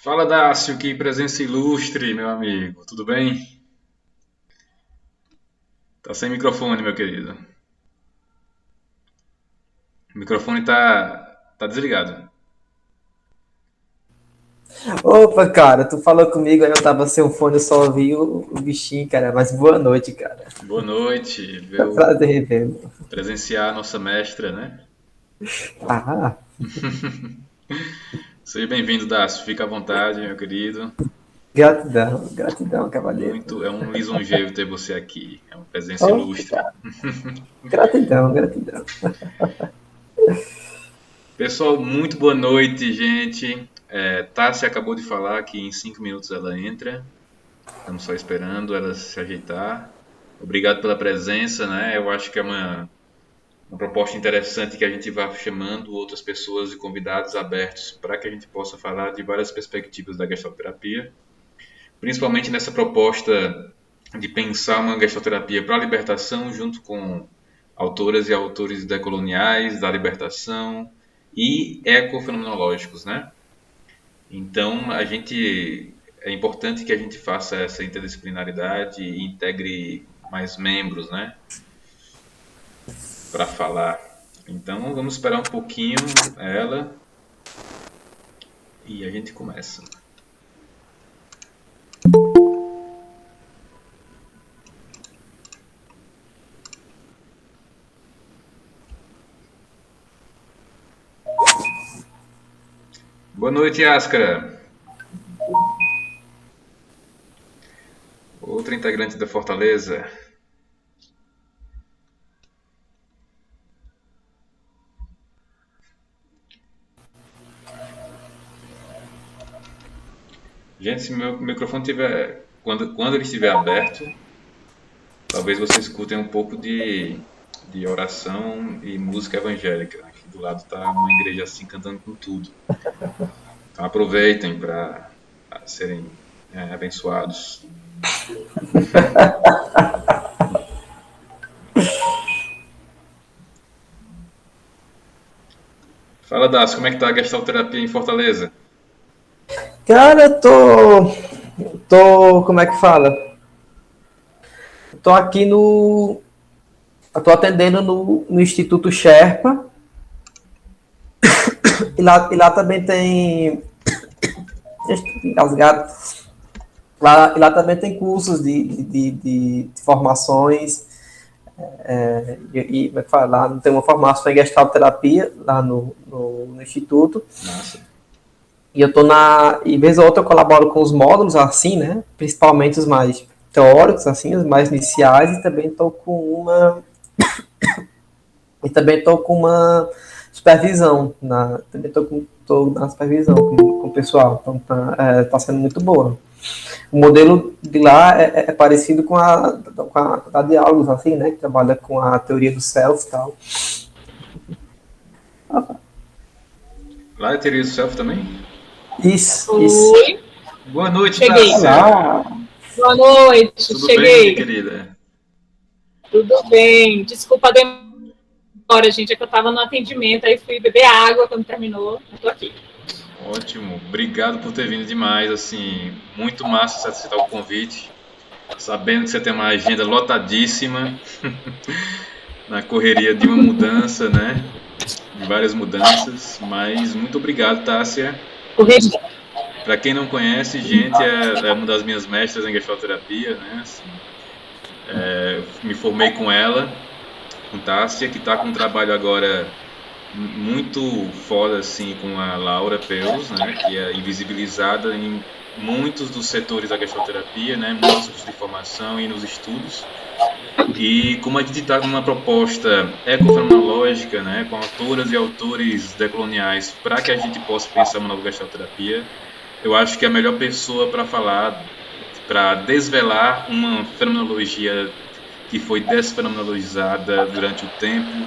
Fala, Dácio, que presença ilustre, meu amigo. Tudo bem? Tá sem microfone, meu querido. O microfone tá desligado. Opa, cara, tu falou comigo, aí eu tava sem o fone, eu só ouvi o bichinho, cara. Mas boa noite, cara. Boa noite. É um Veio prazer revê-lo. presenciar a nossa mestra, né? Ah, Seja bem-vindo, Dácio. Fica à vontade, meu querido. gratidão, gratidão, cavaleiro. É um lisonjeiro ter você aqui. É uma presença Opa, ilustre. cara, gratidão, gratidão. Pessoal, muito boa noite, gente. Tássia acabou de falar que em 5 minutos ela entra. Estamos só esperando ela se ajeitar. Obrigado pela presença, né? Eu acho que é uma proposta interessante que a gente vai chamando outras pessoas e convidados abertos para que a gente possa falar de várias perspectivas da gestalterapia, principalmente nessa proposta de pensar uma gestalterapia para a libertação junto com autoras e autores decoloniais da libertação e ecofenomenológicos, né? Então, é importante que a gente faça essa interdisciplinaridade e integre mais membros, né, para falar. Então, vamos esperar um pouquinho ela e a gente começa. Boa noite, Yaskara. Outra integrante da Fortaleza. Gente, se meu microfone tiver, quando ele estiver aberto, talvez vocês escutem um pouco de oração e música evangélica. Aqui do lado está uma igreja assim cantando com tudo. Então aproveitem para serem abençoados. Fala, Dácio, como é que tá a gestalterapia em Fortaleza? Cara, como é que fala? Tô aqui no, eu tô atendendo no Instituto Sherpa, e lá também tem, engasgado, lá também tem cursos de formações. Como é que fala? Lá tem uma formação em gestalterapia lá no Instituto. Massa. E eu tô e vez ou outra eu colaboro com os módulos, assim, né? Principalmente os mais teóricos, assim, os mais iniciais, e também tô com uma supervisão, tô na supervisão com o pessoal, então tá sendo muito boa. O modelo de lá é parecido com a Diálogos, assim, né? Que trabalha com a teoria do self e tal. Lá é Tereso Self também? Isso. Oi, Boa noite, cheguei. Tássia. Boa noite, Tudo bem, minha cheguei. querida? Tudo bem. Desculpa a demora, gente, é que eu estava no atendimento, aí fui beber água quando terminou. Estou aqui. Ótimo. Obrigado por ter vindo demais, assim, muito massa você aceitar o convite. Sabendo que você tem uma agenda lotadíssima na correria de uma mudança, né? De várias mudanças, mas muito obrigado, Tássia. Corrigi. Para quem não conhece, gente, é uma das minhas mestras em gestalterapia, né? Assim, me formei com ela, com Tássia, que está com um trabalho agora muito foda, assim, com a Laura Peus, né? Que é invisibilizada em muitos dos setores da gestalterapia, né? Muitos tipos de formação e nos estudos. E como a gente está numa proposta ecofenomenológica, né, com autoras e autores decoloniais, para que a gente possa pensar uma nova gestalterapia, eu acho que a melhor pessoa para falar, para desvelar uma fenomenologia que foi desfenomenologizada durante o tempo,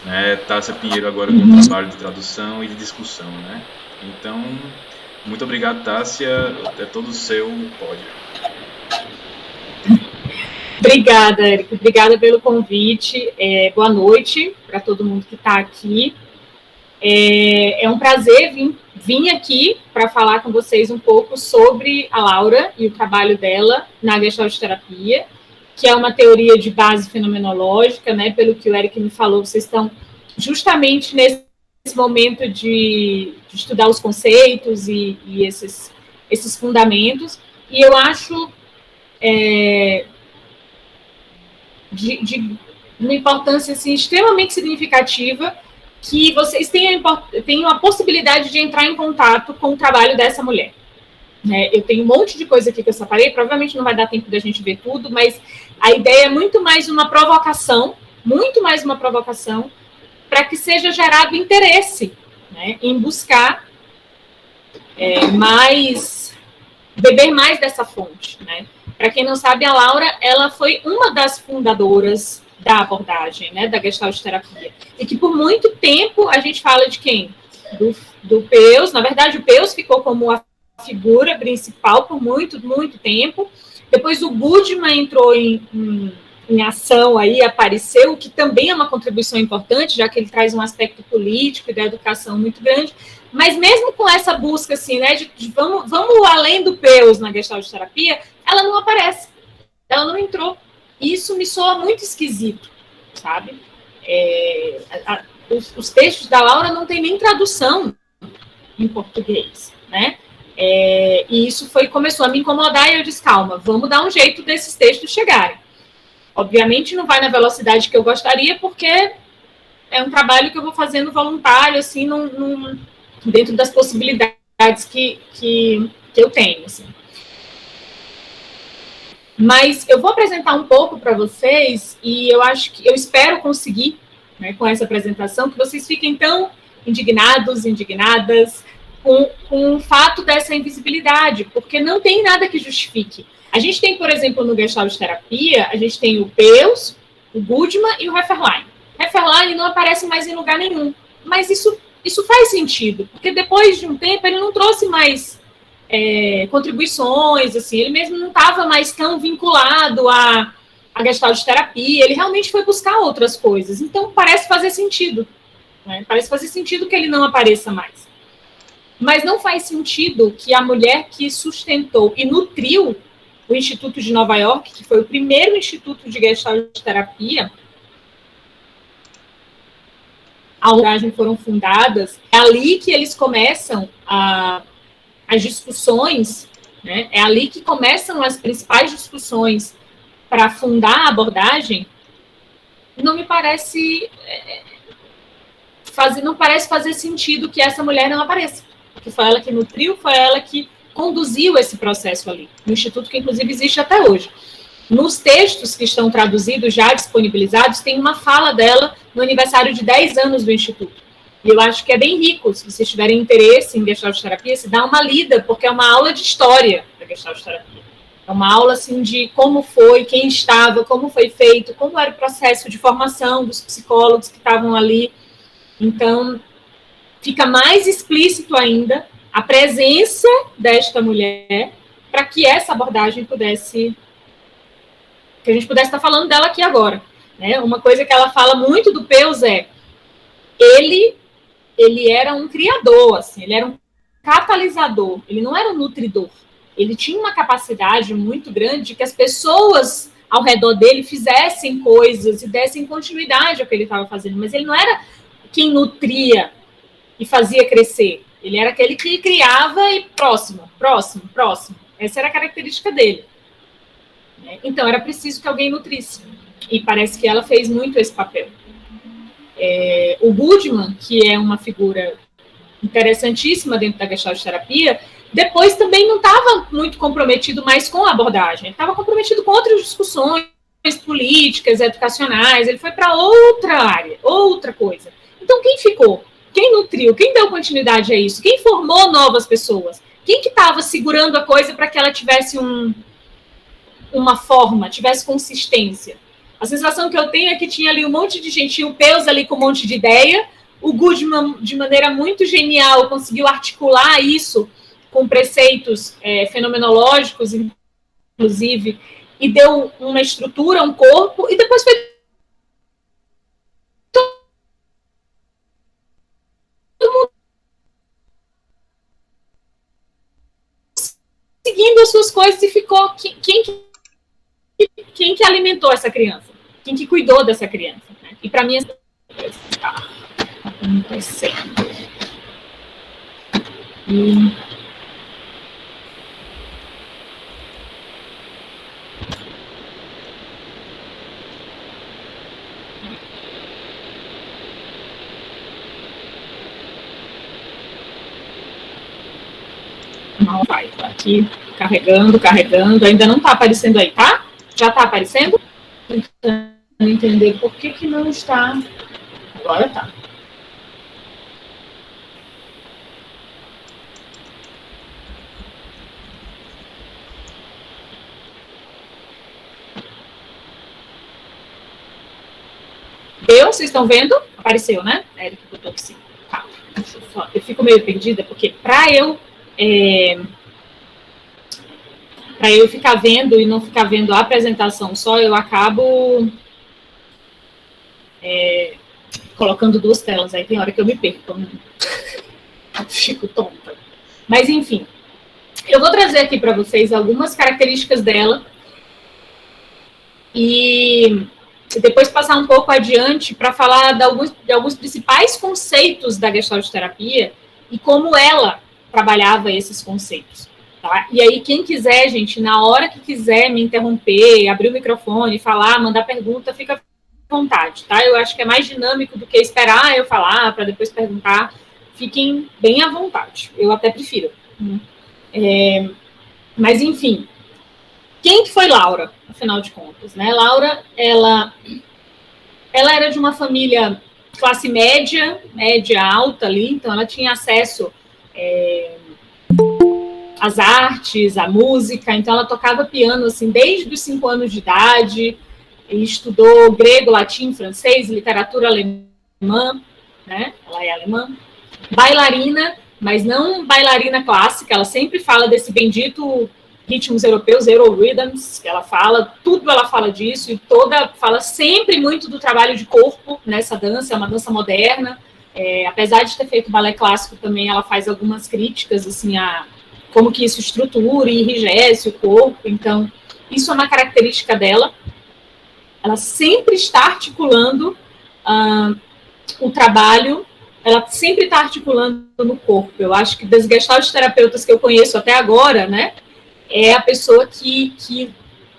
né, Tássia Pinheiro agora com um trabalho de tradução e de discussão, né? Então, muito obrigado, Tássia, é todo seu pódio. Obrigada, Érico. Obrigada pelo convite. Boa noite para todo mundo que está aqui. É um prazer vir vim aqui para falar com vocês um pouco sobre a Laura e o trabalho dela na Gestalt terapia, que é uma teoria de base fenomenológica, né? Pelo que o Eric me falou, vocês estão justamente nesse momento de estudar os conceitos e esses fundamentos, e eu acho de uma importância assim, extremamente significativa que vocês tenham a possibilidade de entrar em contato com o trabalho dessa mulher. Eu tenho um monte de coisa aqui que eu separei, provavelmente não vai dar tempo da gente ver tudo, mas a ideia é muito mais uma provocação, para que seja gerado interesse, né, em buscar beber mais dessa fonte, né? Para quem não sabe, a Laura, ela foi uma das fundadoras da abordagem, né, da Gestalt terapia, e que por muito tempo a gente fala de quem? Do Peus. Na verdade, o Peus ficou como a figura principal por muito, muito tempo. Depois o Goodman entrou em ação aí, apareceu, o que também é uma contribuição importante, já que ele traz um aspecto político e da educação muito grande. Mas mesmo com essa busca assim, né, de vamos além do Peus na Gestalt terapia, ela não aparece, ela não entrou. Isso me soa muito esquisito, sabe? Os textos da Laura não tem nem tradução em português, né? E isso começou a me incomodar e eu disse, calma, vamos dar um jeito desses textos chegarem. Obviamente não vai na velocidade que eu gostaria, porque é um trabalho que eu vou fazendo voluntário, assim, dentro das possibilidades que eu tenho, assim. Mas eu vou apresentar um pouco para vocês e eu espero conseguir, né, com essa apresentação, que vocês fiquem tão indignados, indignadas com o fato dessa invisibilidade, porque não tem nada que justifique. A gente tem, por exemplo, no Gestalt terapia, a gente tem o Peus, o Goodman e o Hefferlein. Hefferlein não aparece mais em lugar nenhum, mas isso faz sentido, porque depois de um tempo ele não trouxe mais contribuições, assim, ele mesmo não estava mais tão vinculado à Gestalt terapia, ele realmente foi buscar outras coisas, então parece fazer sentido, né? Parece fazer sentido que ele não apareça mais. Mas não faz sentido que a mulher que sustentou e nutriu o Instituto de Nova York, que foi o primeiro instituto de Gestalt terapia, a abordagem foram fundadas, é ali que eles começam as discussões, né? É ali que começam as principais discussões para fundar a abordagem. Não me parece não parece fazer sentido que essa mulher não apareça, porque foi ela que nutriu, foi ela que conduziu esse processo ali, no instituto que inclusive existe até hoje. Nos textos que estão traduzidos, já disponibilizados, tem uma fala dela no aniversário de 10 anos do instituto. E eu acho que é bem rico, se vocês tiverem interesse em Gestalt terapia, se dá uma lida, porque é uma aula de história da Gestalt terapia. É uma aula, assim, de como foi, quem estava, como foi feito, como era o processo de formação dos psicólogos que estavam ali. Então, fica mais explícito ainda a presença desta mulher para que essa abordagem que a gente pudesse estar falando dela aqui agora, né? Uma coisa que ela fala muito do Peus ele era um criador, assim, ele era um catalisador, ele não era um nutridor. Ele tinha uma capacidade muito grande de que as pessoas ao redor dele fizessem coisas e dessem continuidade ao que ele estava fazendo, mas ele não era quem nutria e fazia crescer. Ele era aquele que criava e próximo. Essa era a característica dele. Então, era preciso que alguém nutrisse. E parece que ela fez muito esse papel. O Goodman, que é uma figura interessantíssima dentro da Gestalt terapia, depois também não estava muito comprometido mais com a abordagem. Ele estava comprometido com outras discussões políticas, educacionais. Ele foi para outra área, outra coisa. Então, quem ficou? Quem nutriu? Quem deu continuidade a isso? Quem formou novas pessoas? Quem que estava segurando a coisa para que ela tivesse uma forma, tivesse consistência? A sensação que eu tenho é que tinha ali um monte de gente, o Peus ali com um monte de ideia, o Goodman, de maneira muito genial, conseguiu articular isso com preceitos fenomenológicos, inclusive, e deu uma estrutura, um corpo, e depois foi todo mundo seguindo as suas coisas e ficou... Quem que alimentou essa criança? Quem que cuidou dessa criança? Né? E para mim... Não vai, tá aqui carregando, ainda não está aparecendo aí, tá? Já está aparecendo? Tentando entender por que não está. Agora tá. Vocês estão vendo? Apareceu, né? Eric botou que sim. Tá. Eu fico meio perdida, porque para eu ficar vendo e não ficar vendo a apresentação só, eu acabo colocando duas telas. Aí tem hora que eu me perco. Eu fico tonta. Mas, enfim. Eu vou trazer aqui para vocês algumas características dela e depois passar um pouco adiante para falar de alguns principais conceitos da Gestalt terapia e como ela trabalhava esses conceitos. Tá? E aí, quem quiser, gente, na hora que quiser me interromper, abrir o microfone, falar, mandar pergunta, fica à vontade, tá? Eu acho que é mais dinâmico do que esperar eu falar para depois perguntar. Fiquem bem à vontade. Eu até prefiro. Mas, enfim. Quem que foi Laura, afinal de contas? Né? Laura, ela era de uma família classe média alta ali, então ela tinha acesso às artes, à música, então ela tocava piano assim, desde os 5 anos de idade, e estudou grego, latim, francês, literatura alemã, né? Ela é alemã, bailarina, mas não bailarina clássica, ela sempre fala desse bendito ritmos europeus, Euro-Rhythms, que ela fala, tudo ela fala disso, e fala sempre muito do trabalho de corpo nessa dança, é uma dança moderna, apesar de ter feito balé clássico também, ela faz algumas críticas, assim, a como que isso estrutura e enrijece o corpo, então, isso é uma característica dela, ela sempre está articulando o trabalho, ela sempre está articulando no corpo, eu acho que das gestalt terapeutas que eu conheço até agora, né, é a pessoa que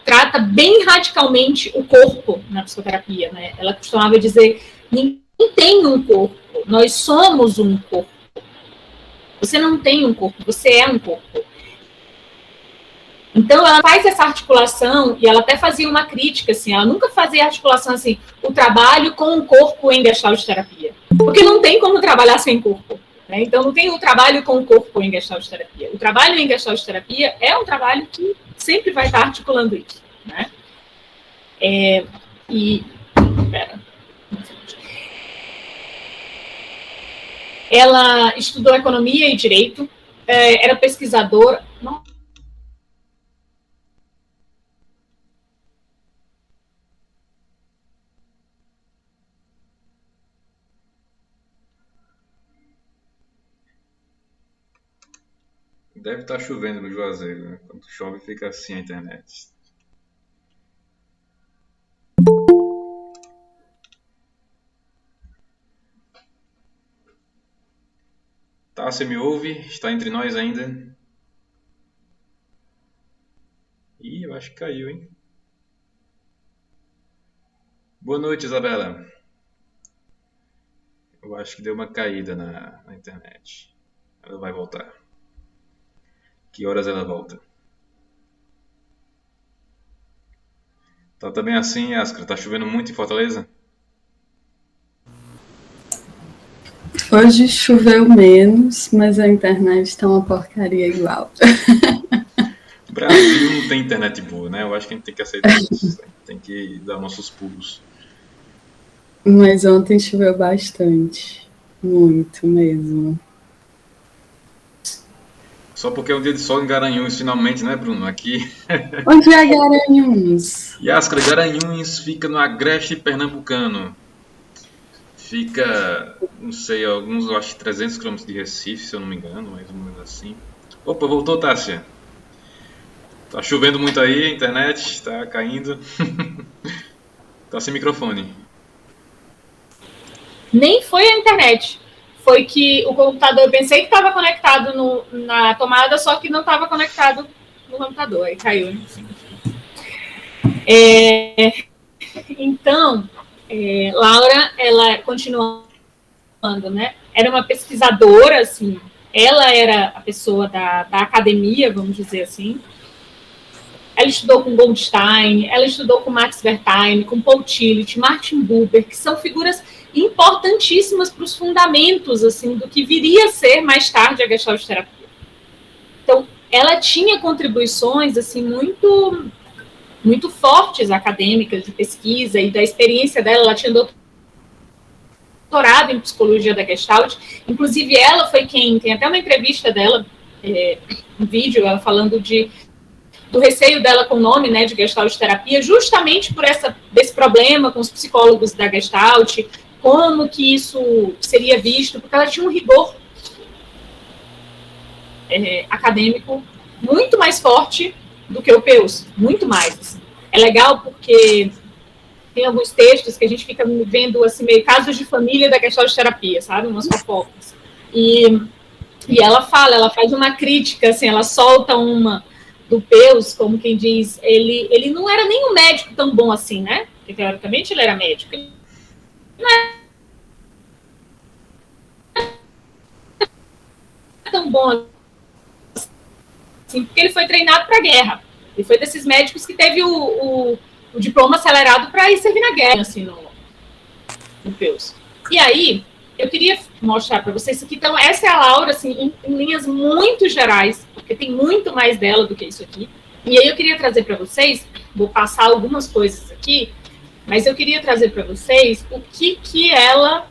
trata bem radicalmente o corpo na psicoterapia, né? Ela costumava dizer, ninguém tem um corpo, nós somos um corpo. Você não tem um corpo, você é um corpo. Então, ela faz essa articulação, e ela até fazia uma crítica, assim, ela nunca fazia articulação, assim, o trabalho com o corpo em gestalt terapia. Porque não tem como trabalhar sem corpo. Né? Então, não tem o trabalho com o corpo em gestalt terapia. O trabalho em gestalt terapia é um trabalho que sempre vai estar articulando isso. Né? Ela estudou economia e direito, era pesquisadora. Deve estar chovendo no Juazeiro, né? Quando chove fica assim a internet. Tá, você me ouve? Está entre nós ainda? Ih, eu acho que caiu, hein? Boa noite, Isabela. Eu acho que deu uma caída na internet. Ela vai voltar. Que horas ela volta? Tá também assim, Ascar? Tá chovendo muito em Fortaleza? Hoje choveu menos, mas a internet tá uma porcaria igual. O Brasil não tem internet boa, né? Eu acho que a gente tem que aceitar isso. Tem que dar nossos pulos. Mas ontem choveu bastante. Muito mesmo. Só porque é um dia de sol em Garanhuns, finalmente, né, Bruno? Aqui. Onde é Garanhuns? Yáscara, Garanhuns fica no agreste pernambucano. Fica, não sei, alguns, eu acho, 300 km de Recife, se eu não me engano, mais ou menos assim. Opa, voltou, Tássia. Tá chovendo muito aí, a internet tá caindo. Tá sem microfone. Nem foi a internet. Foi que o computador, eu pensei que estava conectado na tomada, só que não estava conectado no computador. Aí caiu. Então, Laura, ela continuando, né? Era uma pesquisadora, assim. Ela era a pessoa da academia, vamos dizer assim. Ela estudou com Goldstein, ela estudou com Max Wertheim, com Paul Tillich, Martin Buber, que são figuras importantíssimas para os fundamentos assim do que viria a ser mais tarde a Gestalt terapia. Então, ela tinha contribuições assim muito fortes acadêmicas de pesquisa e da experiência dela. Ela tinha doutorado em psicologia da Gestalt. Inclusive, ela foi quem tem até uma entrevista dela, um vídeo, ela falando do receio dela com o nome, né, de Gestalt terapia, justamente por desse problema com os psicólogos da Gestalt, como que isso seria visto, porque ela tinha um rigor acadêmico muito mais forte do que o Peus, muito mais. Assim. É legal porque tem alguns textos que a gente fica vendo assim, meio casos de família da Gestalt terapia, sabe, umas fofocas. E ela faz uma crítica, assim, ela solta uma do Peus, como quem diz, ele não era nem um médico tão bom assim, né? Porque teoricamente ele era médico. Ele não era tão bom assim, porque ele foi treinado para a guerra. Ele foi desses médicos que teve o diploma acelerado para ir servir na guerra, assim, no Peus. E aí, eu queria mostrar para vocês aqui. Então, essa é a Laura, assim, em linhas muito gerais, porque tem muito mais dela do que isso aqui. E aí eu queria trazer para vocês, vou passar algumas coisas aqui, mas eu queria trazer para vocês o que ela,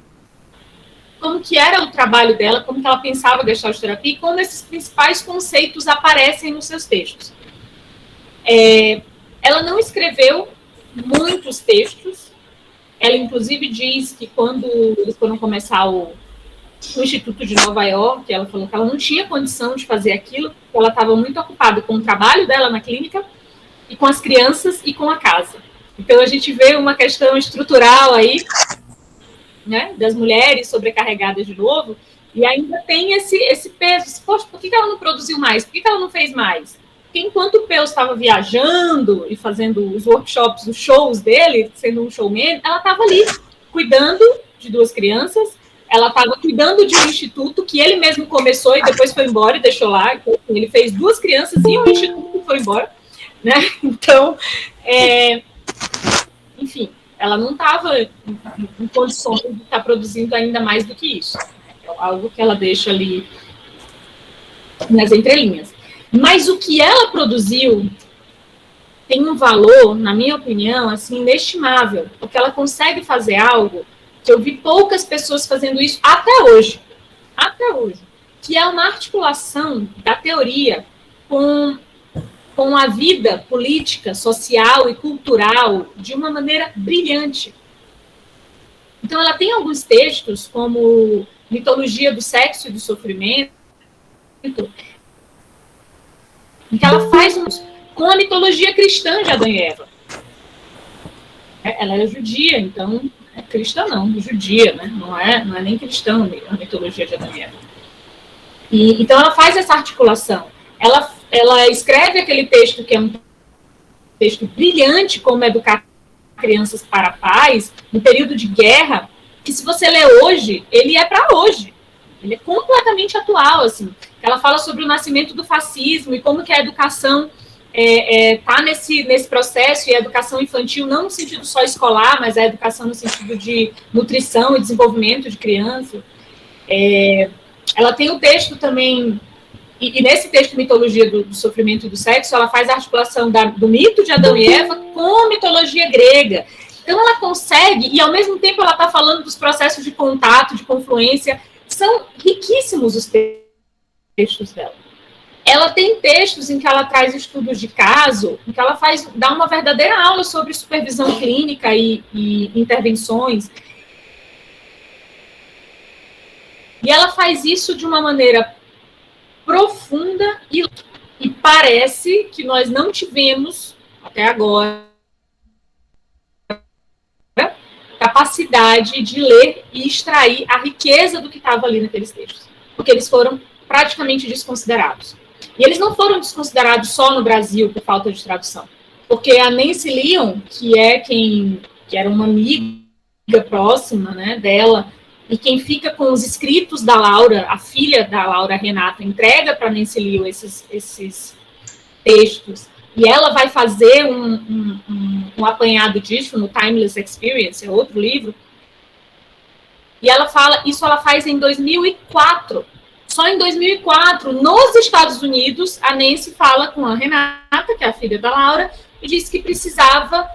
como que era o trabalho dela, como que ela pensava a Gestalt terapia e como esses principais conceitos aparecem nos seus textos. Ela não escreveu muitos textos. Ela, inclusive, diz que quando eles foram começar o Instituto de Nova York, ela falou que ela não tinha condição de fazer aquilo, porque ela estava muito ocupada com o trabalho dela na clínica, e com as crianças e com a casa. Então, a gente vê uma questão estrutural aí, né, das mulheres sobrecarregadas de novo, e ainda tem esse peso. Poxa, por que ela não produziu mais? Por que ela não fez mais? Porque enquanto o Peus estava viajando e fazendo os workshops, os shows dele, sendo um showman, ela estava ali, cuidando de 2 crianças, ela estava cuidando de um instituto que ele mesmo começou e depois foi embora e deixou lá. Então, ele fez 2 crianças e um instituto que foi embora, né? Então, enfim, ela não estava em condições de estar produzindo ainda mais do que isso. É algo que ela deixa ali nas entrelinhas. Mas o que ela produziu tem um valor, na minha opinião, assim, inestimável, porque ela consegue fazer algo que eu vi poucas pessoas fazendo isso até hoje, que é uma articulação da teoria com a vida política, social e cultural de uma maneira brilhante. Então, ela tem alguns textos, como Mitologia do Sexo e do Sofrimento, em que ela faz com a mitologia cristã de Adão e Eva. Ela era judia, então, cristã não, judia, né? Não é nem cristã a mitologia de Adão e Eva. Então, ela faz essa articulação. Ela escreve aquele texto que é um texto brilhante, como Educar Crianças para a Paz, no período de guerra, que se você ler hoje, ele é para hoje. Ele é completamente atual, assim. Ela fala sobre o nascimento do fascismo e como que a educação está nesse processo, e a educação infantil não no sentido só escolar, mas a educação no sentido de nutrição e desenvolvimento de criança. Ela tem o texto também, e nesse texto Mitologia do Sofrimento e do Sexo, ela faz a articulação do mito de Adão e Eva com a mitologia grega. Então ela consegue, e ao mesmo tempo ela está falando dos processos de contato, de confluência. São riquíssimos os textos dela. Ela tem textos em que ela traz estudos de caso, em que ela dá uma verdadeira aula sobre supervisão clínica e intervenções. E ela faz isso de uma maneira profunda E parece que nós não tivemos, até agora, capacidade de ler e extrair a riqueza do que estava ali naqueles textos, porque eles foram praticamente desconsiderados. E eles não foram desconsiderados só no Brasil por falta de tradução, porque a Nancy Lyon, que era uma amiga próxima, né, dela, e quem fica com os escritos da Laura, a filha da Laura, Renata, entrega para Nancy Lyon esses textos, e ela vai fazer um apanhado disso no Timeless Experience, é outro livro, e ela faz em 2004. Só em 2004, nos Estados Unidos, a Nancy fala com a Renata, que é a filha da Laura, e diz que precisava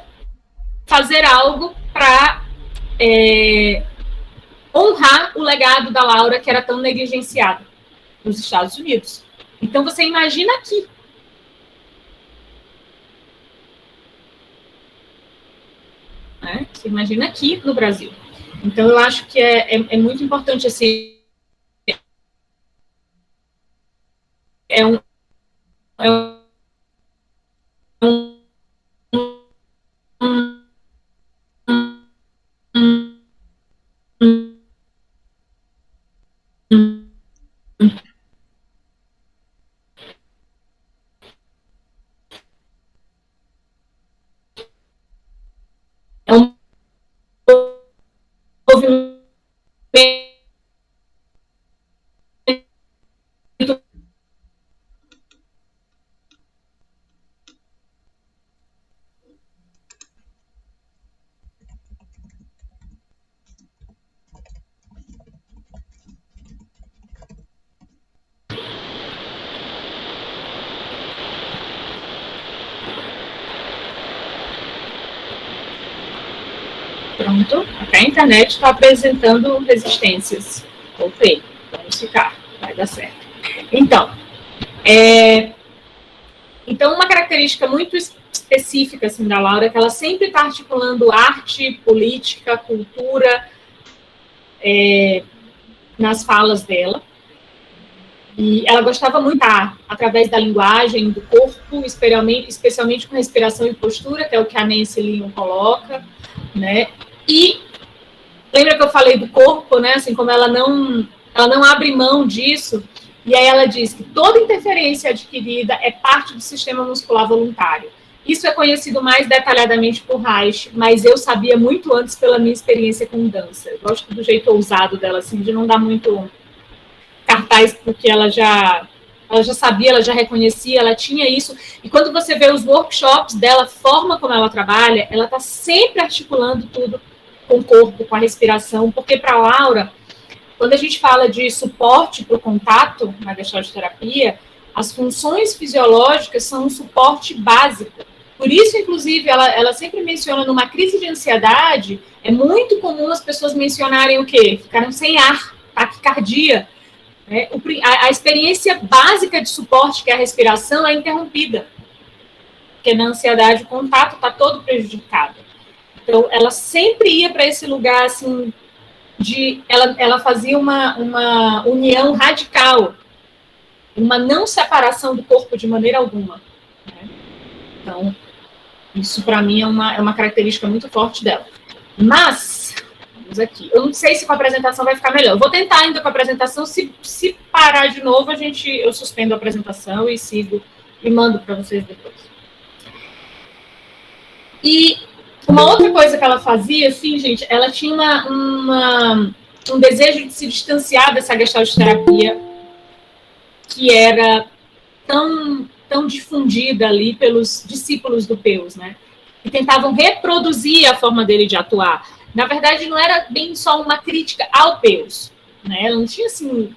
fazer algo para honrar o legado da Laura, que era tão negligenciado nos Estados Unidos. Então, você imagina aqui. Né? Você imagina aqui no Brasil. Então, eu acho que é muito importante, assim, movimento Pronto, a internet está apresentando resistências. Voltei, vamos ficar, vai dar certo. Então, uma característica muito específica assim, da Laura é que ela sempre está articulando arte, política, cultura nas falas dela. E ela gostava muito, através da linguagem, do corpo, especialmente com respiração e postura, que é o que a Nancy Lyon coloca, né? E lembra que eu falei do corpo, né? Assim, como ela não abre mão disso, e aí ela diz que toda interferência adquirida é parte do sistema muscular voluntário. Isso é conhecido mais detalhadamente por Reich, mas eu sabia muito antes pela minha experiência com dança. Eu gosto do jeito ousado dela, assim, de não dar muito cartaz, porque ela já sabia, ela já reconhecia, ela tinha isso. E quando você vê os workshops dela, a forma como ela trabalha, ela está sempre articulando tudo com o corpo, com a respiração, porque para a Laura, quando a gente fala de suporte para o contato na Gestalt terapia, as funções fisiológicas são um suporte básico. Por isso, inclusive, ela sempre menciona numa crise de ansiedade, é muito comum as pessoas mencionarem o quê? Ficaram sem ar, taquicardia. Né? A experiência básica de suporte, que é a respiração, é interrompida. Porque na ansiedade o contato está todo prejudicado. Então, ela sempre ia para esse lugar, assim, ela fazia uma união radical, uma não separação do corpo de maneira alguma. Né? Então, isso para mim é uma característica muito forte dela. Mas, vamos aqui, eu não sei se com a apresentação vai ficar melhor. Eu vou tentar ainda com a apresentação, se parar de novo, eu suspendo a apresentação e sigo e mando para vocês depois. E uma outra coisa que ela fazia, assim, gente, ela tinha um desejo de se distanciar dessa Gestalt terapia que era tão difundida ali pelos discípulos do Peus, né? E tentavam reproduzir a forma dele de atuar. Na verdade, não era bem só uma crítica ao Peus, né? Ela não tinha, assim,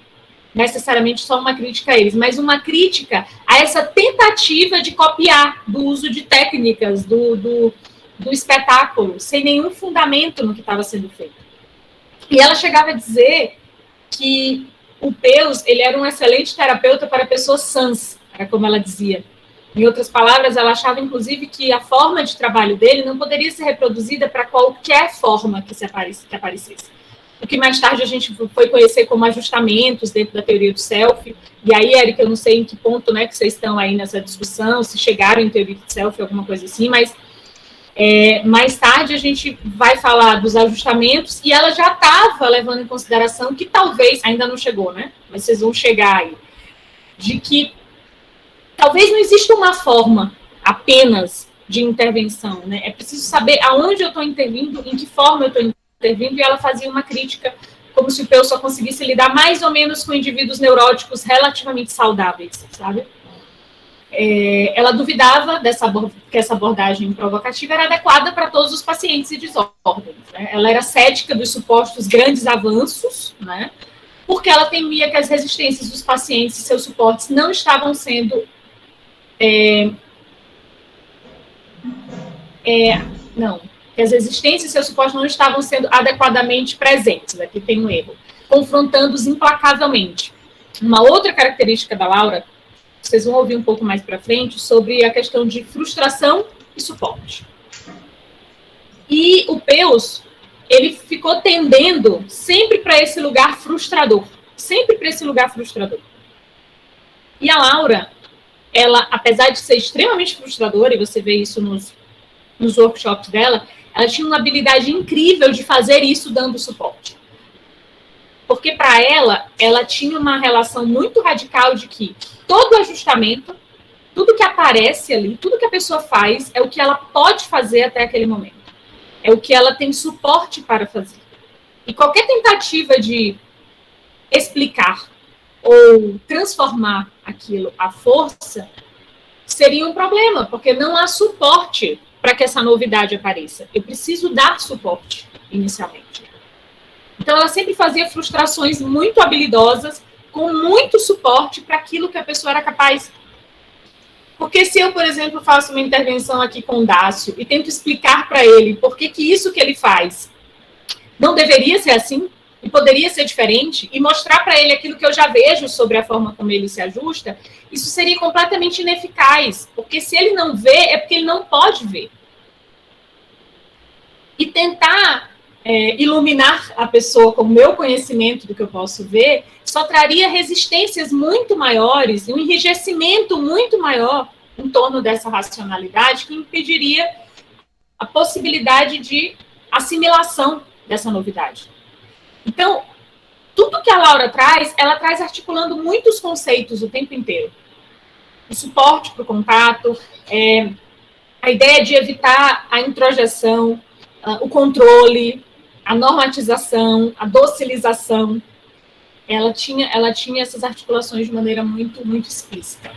necessariamente só uma crítica a eles, mas uma crítica a essa tentativa de copiar do uso de técnicas do espetáculo, sem nenhum fundamento no que estava sendo feito. E ela chegava a dizer que o Peus, ele era um excelente terapeuta para pessoas sãs, era como ela dizia. Em outras palavras, ela achava, inclusive, que a forma de trabalho dele não poderia ser reproduzida para qualquer forma que aparecesse. o que mais tarde a gente foi conhecer como ajustamentos dentro da teoria do self. E aí, Érica, eu não sei em que ponto, né, que vocês estão aí nessa discussão, se chegaram em teoria do self, alguma coisa assim, mas mais tarde a gente vai falar dos ajustamentos, e ela já estava levando em consideração que talvez, ainda não chegou, né, mas vocês vão chegar aí, de que talvez não exista uma forma apenas de intervenção, né, é preciso saber aonde eu estou intervindo, em que forma eu estou intervindo, e ela fazia uma crítica como se o Peirce só conseguisse lidar mais ou menos com indivíduos neuróticos relativamente saudáveis, sabe? Ela duvidava que essa abordagem provocativa era adequada para todos os pacientes e desordens, né? Ela era cética dos supostos grandes avanços, né? Porque ela temia que as resistências dos pacientes e seus suportes não estavam sendo que as existências e seus suportes não estavam sendo adequadamente presentes, aqui tem um erro, confrontando-os implacavelmente. Uma outra característica da Laura, vocês vão ouvir um pouco mais para frente, sobre a questão de frustração e suporte. E o Peirce, ele ficou tendendo sempre para esse lugar frustrador, E a Laura, ela, apesar de ser extremamente frustradora, e você vê isso nos workshops dela, ela tinha uma habilidade incrível de fazer isso dando suporte. Porque para ela tinha uma relação muito radical de que todo ajustamento, tudo que aparece ali, tudo que a pessoa faz, é o que ela pode fazer até aquele momento. É o que ela tem suporte para fazer. E qualquer tentativa de explicar ou transformar aquilo à força seria um problema, porque não há suporte para que essa novidade apareça. Eu preciso dar suporte, inicialmente. Então, ela sempre fazia frustrações muito habilidosas, com muito suporte para aquilo que a pessoa era capaz. Porque se eu, por exemplo, faço uma intervenção aqui com o Dácio e tento explicar para ele por que isso que ele faz não deveria ser assim, e poderia ser diferente, e mostrar para ele aquilo que eu já vejo sobre a forma como ele se ajusta, isso seria completamente ineficaz, porque se ele não vê, é porque ele não pode ver. E tentar iluminar a pessoa com o meu conhecimento do que eu posso ver, só traria resistências muito maiores, e um enrijecimento muito maior em torno dessa racionalidade, que impediria a possibilidade de assimilação dessa novidade. Então, tudo que a Laura traz, ela traz articulando muitos conceitos o tempo inteiro. O suporte para o contato, a ideia de evitar a introjeção, o controle, a normatização, a docilização. Ela tinha essas articulações de maneira muito, muito explícita.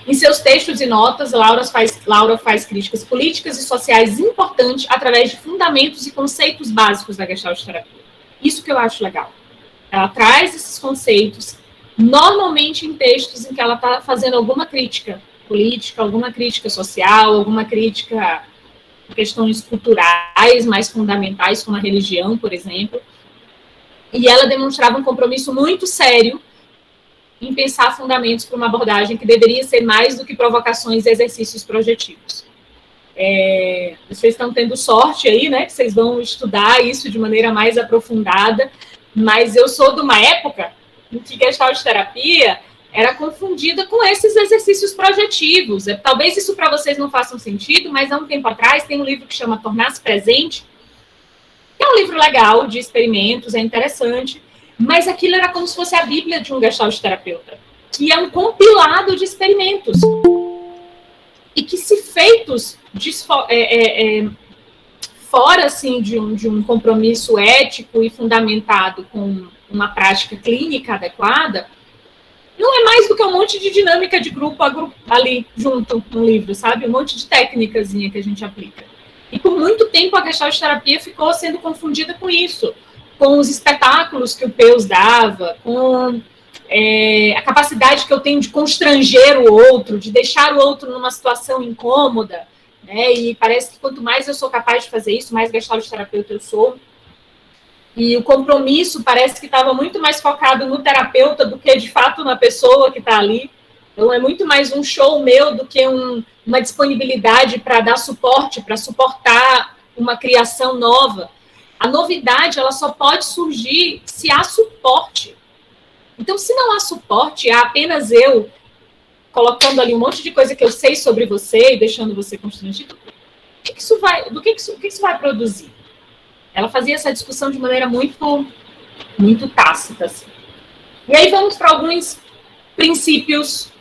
Em seus textos e notas, Laura faz críticas políticas e sociais importantes através de fundamentos e conceitos básicos da Gestalt terapia. Isso que eu acho legal. Ela traz esses conceitos, normalmente em textos em que ela está fazendo alguma crítica política, alguma crítica social, alguma crítica a questões culturais mais fundamentais, como a religião, por exemplo. E ela demonstrava um compromisso muito sério em pensar fundamentos para uma abordagem que deveria ser mais do que provocações e exercícios projetivos. Vocês estão tendo sorte aí, né, que vocês vão estudar isso de maneira mais aprofundada, mas eu sou de uma época em que Gestalt terapia era confundida com esses exercícios projetivos. Talvez isso para vocês não faça sentido, mas há um tempo atrás tem um livro que chama Tornar-se Presente, que é um livro legal, de experimentos, é interessante, mas aquilo era como se fosse a Bíblia de um Gestalt terapeuta, que é um compilado de experimentos. E que, se feitos fora assim, de um compromisso ético e fundamentado com uma prática clínica adequada, não é mais do que um monte de dinâmica de grupo ali junto no livro, sabe? Um monte de técnicazinha que a gente aplica. E por muito tempo a Gestalt terapia ficou sendo confundida com isso, com os espetáculos que o Peirce dava, com a capacidade que eu tenho de constranger o outro, de deixar o outro numa situação incômoda, né? E parece que quanto mais eu sou capaz de fazer isso, mais Gestalt terapeuta eu sou. E o compromisso parece que estava muito mais focado no terapeuta do que, de fato, na pessoa que está ali. Então, é muito mais um show meu do que uma disponibilidade para dar suporte, para suportar uma criação nova. A novidade, ela só pode surgir se há suporte. Então, se não há suporte, há apenas eu colocando ali um monte de coisa que eu sei sobre você e deixando você constrangido, do que isso vai produzir? Ela fazia essa discussão de maneira muito tácita. Assim. E aí vamos para alguns princípios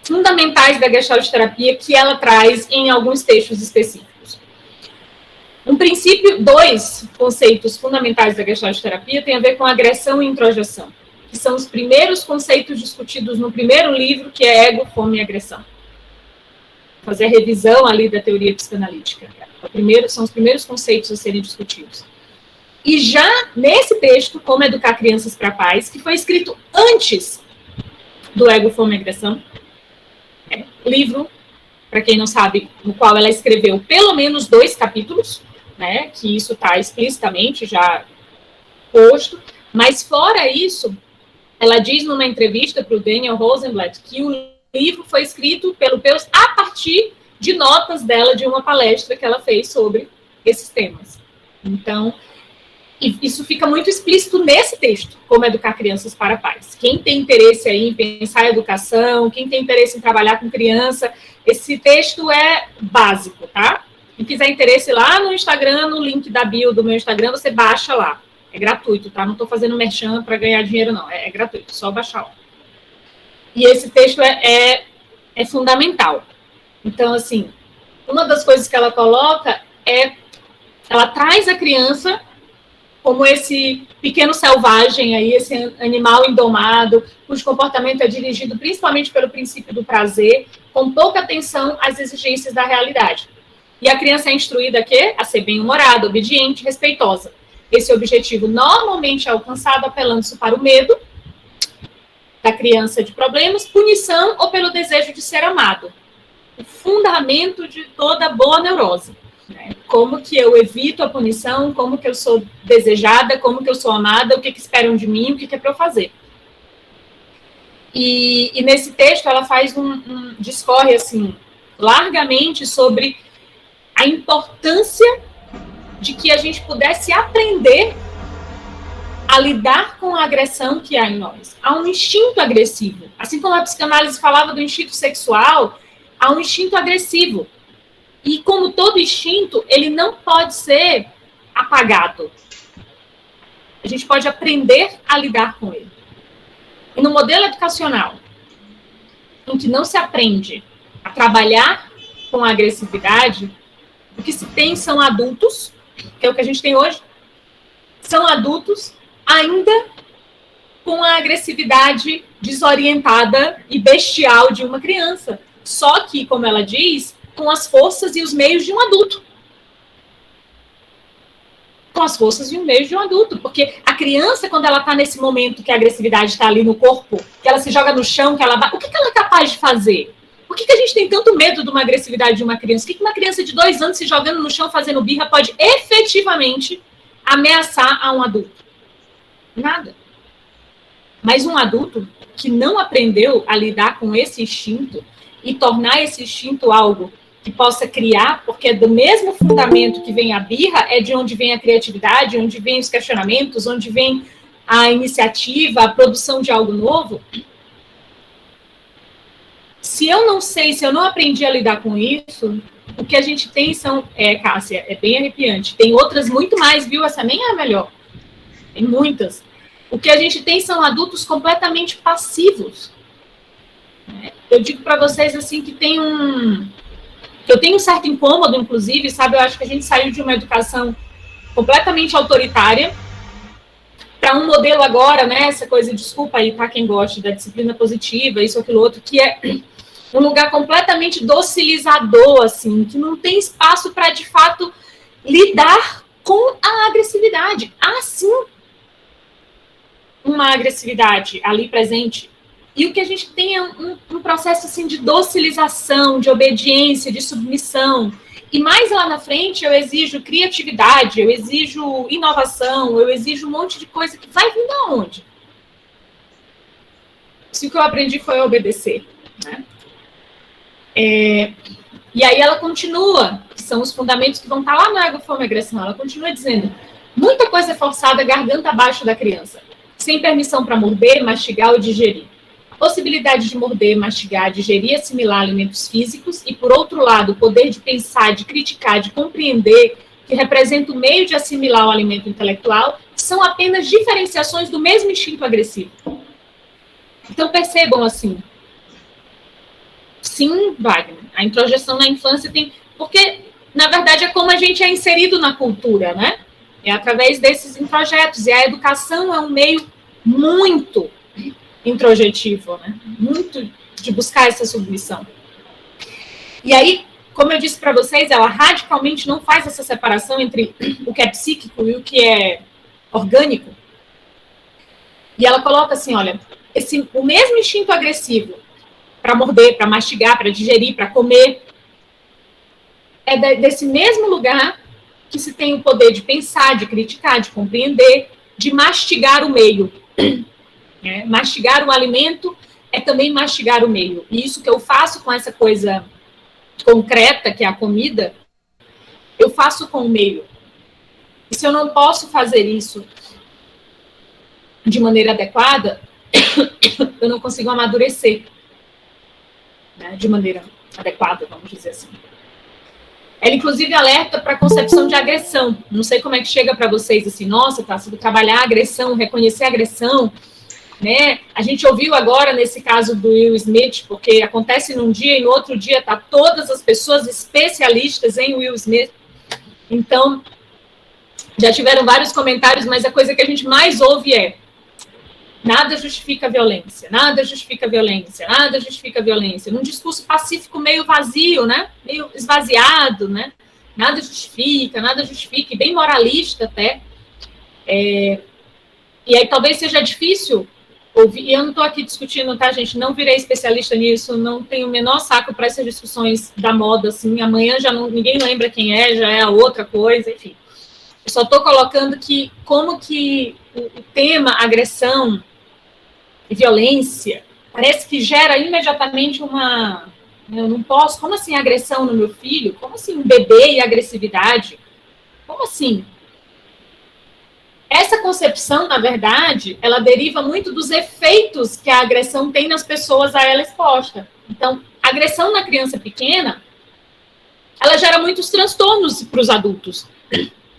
fundamentais da Gestalt terapia que ela traz em alguns textos específicos. Dois conceitos fundamentais da Gestalt terapia tem a ver com agressão e introjeção, que são os primeiros conceitos discutidos no primeiro livro, que é Ego, Fome e Agressão. Fazer a revisão ali da teoria psicanalítica. São os primeiros conceitos a serem discutidos. E já nesse texto, Como Educar Crianças para a Paz, que foi escrito antes do Ego, Fome e Agressão, livro, para quem não sabe, no qual ela escreveu pelo menos 2 capítulos, né, que isso está explicitamente já posto, mas fora isso, ela diz numa entrevista para o Daniel Rosenblatt que o livro foi escrito pelo Peirce a partir de notas dela de uma palestra que ela fez sobre esses temas. Então, isso fica muito explícito nesse texto, Como Educar Crianças para a Paz. Quem tem interesse aí em pensar a educação, quem tem interesse em trabalhar com criança, esse texto é básico, tá? Quem quiser interesse lá no Instagram, no link da bio do meu Instagram, você baixa lá. É gratuito, tá? Não estou fazendo merchan para ganhar dinheiro, não. É gratuito, só baixar lá. E esse texto é fundamental. Então, assim, uma das coisas que ela coloca ela traz a criança como esse pequeno selvagem aí, esse animal indomado, cujo comportamento é dirigido principalmente pelo princípio do prazer, com pouca atenção às exigências da realidade. E a criança é instruída a ser bem-humorada, obediente, respeitosa. Esse objetivo normalmente é alcançado apelando-se para o medo da criança de problemas, punição ou pelo desejo de ser amado. O fundamento de toda boa neurose. Né? Como que eu evito a punição, como que eu sou desejada, como que eu sou amada, o que esperam de mim, o que é para eu fazer. E nesse texto ela faz discorre assim, largamente sobre a importância de que a gente pudesse aprender a lidar com a agressão que há em nós. Há um instinto agressivo. Assim como a psicanálise falava do instinto sexual, há um instinto agressivo. E como todo instinto, ele não pode ser apagado. A gente pode aprender a lidar com ele. E no modelo educacional, em que não se aprende a trabalhar com a agressividade, o que se tem são adultos, que é o que a gente tem hoje, são adultos ainda com a agressividade desorientada e bestial de uma criança. Só que, como ela diz, com as forças e os meios de um adulto. Com as forças e os meios de um adulto. Porque a criança, quando ela está nesse momento que a agressividade está ali no corpo, que ela se joga no chão, o que ela é capaz de fazer? Por que a gente tem tanto medo de uma agressividade de uma criança? O que uma criança de 2 anos se jogando no chão fazendo birra pode efetivamente ameaçar a um adulto? Nada. Mas um adulto que não aprendeu a lidar com esse instinto e tornar esse instinto algo que possa criar, porque é do mesmo fundamento que vem a birra, é de onde vem a criatividade, onde vem os questionamentos, onde vem a iniciativa, a produção de algo novo. Se eu não aprendi a lidar com isso, o que a gente tem são, Cássia, é bem arrepiante. Tem outras muito mais, viu? Essa nem é a melhor. Tem muitas. O que a gente tem são adultos completamente passivos. Eu digo para vocês, assim, que eu tenho um certo incômodo, inclusive, sabe? Eu acho que a gente saiu de uma educação completamente autoritária para um modelo agora, né? Essa coisa, desculpa aí, tá? Quem gosta da disciplina positiva, isso, aquilo, outro, que é um lugar completamente docilizador, assim, que não tem espaço para, de fato, lidar com a agressividade. Há, sim, uma agressividade ali presente. E o que a gente tem é um processo, assim, de docilização, de obediência, de submissão. E mais lá na frente eu exijo criatividade, eu exijo inovação, eu exijo um monte de coisa que vai vir da onde? Se o que eu aprendi foi obedecer, né? E aí ela continua, que são os fundamentos que vão estar lá no Ego, Fome e Agressão, ela continua dizendo, Muita coisa é forçada garganta abaixo da criança, sem permissão para morder, mastigar ou digerir. A possibilidade de morder, mastigar, digerir e assimilar alimentos físicos e, por outro lado, o poder de pensar, de criticar, de compreender, que representa o meio de assimilar o alimento intelectual, são apenas diferenciações do mesmo instinto agressivo. Então, percebam assim. Sim, Wagner, a introjeção na infância tem... Porque, na verdade, é como a gente é inserido na cultura, né? É através desses introjetos. E a educação é um meio muito introjetivo, né? Muito de buscar essa submissão. E aí, como eu disse para vocês, ela radicalmente não faz essa separação entre o que é psíquico e o que é orgânico. E ela coloca assim, olha, o mesmo instinto agressivo para morder, para mastigar, para digerir, para comer, é desse mesmo lugar que se tem o poder de pensar, de criticar, de compreender, de mastigar o meio. Mastigar o alimento é também mastigar o meio. E isso que eu faço com essa coisa concreta, que é a comida, eu faço com o meio. E se eu não posso fazer isso de maneira adequada, eu não consigo amadurecer, né, de maneira adequada, vamos dizer assim. Ela, inclusive, alerta para a concepção de agressão. Não sei como é que chega para vocês, assim, nossa, tá, se trabalhar a agressão, reconhecer a agressão, né? A gente ouviu agora, nesse caso do Will Smith, porque acontece num dia e no outro dia tá todas as pessoas especialistas em Will Smith. Então, já tiveram vários comentários, mas a coisa que a gente mais ouve é: nada justifica a violência, nada justifica a violência, nada justifica a violência. Num discurso pacífico meio vazio, né? Meio esvaziado, né? Nada justifica, e bem moralista até. E aí talvez seja difícil ouvir, e eu não estou aqui discutindo, tá, gente? Não virei especialista nisso, não tenho o menor saco para essas discussões da moda, assim, amanhã já ninguém lembra quem é, já é a outra coisa, enfim. Eu só estou colocando que como que o tema agressão e violência parece que gera imediatamente uma... Eu não posso... Como assim agressão no meu filho? Como assim um bebê e agressividade? Como assim? Essa concepção, na verdade, ela deriva muito dos efeitos que a agressão tem nas pessoas a ela exposta. Então, a agressão na criança pequena, ela gera muitos transtornos para os adultos,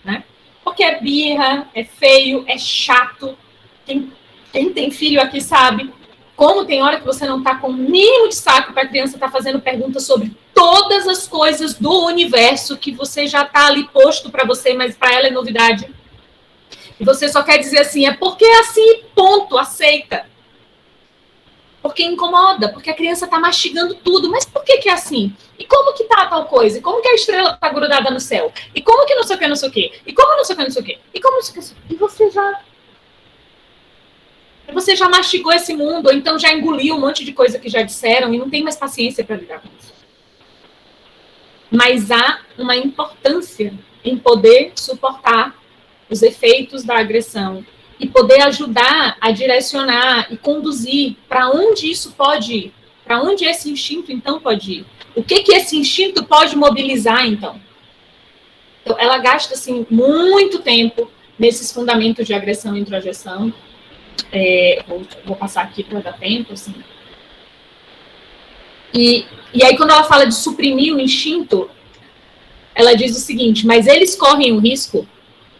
né? Porque é birra, é feio, é chato. Quem tem filho aqui sabe como tem hora que você não está com o mínimo de saco para a criança estar fazendo perguntas sobre todas as coisas do universo que você já está ali posto para você, mas para ela é novidade. E você só quer dizer assim, é porque é assim, ponto, aceita. Porque incomoda, porque a criança está mastigando tudo. Mas por que é assim? E como que tá tal coisa? E como que a estrela está grudada no céu? E como que não sei o que, não sei o quê? E como não sei o que, não sei o quê? E como não sei o que, e você já mastigou esse mundo, ou então já engoliu um monte de coisa que já disseram e não tem mais paciência para lidar com isso. Mas há uma importância em poder suportar os efeitos da agressão e poder ajudar a direcionar e conduzir para onde isso pode ir, para onde esse instinto, então, pode ir. O que esse instinto pode mobilizar, então? Então, ela gasta, assim, muito tempo nesses fundamentos de agressão e introjeção. Vou passar aqui para dar tempo, assim. E aí, quando ela fala de suprimir o instinto, ela diz o seguinte: mas eles correm o risco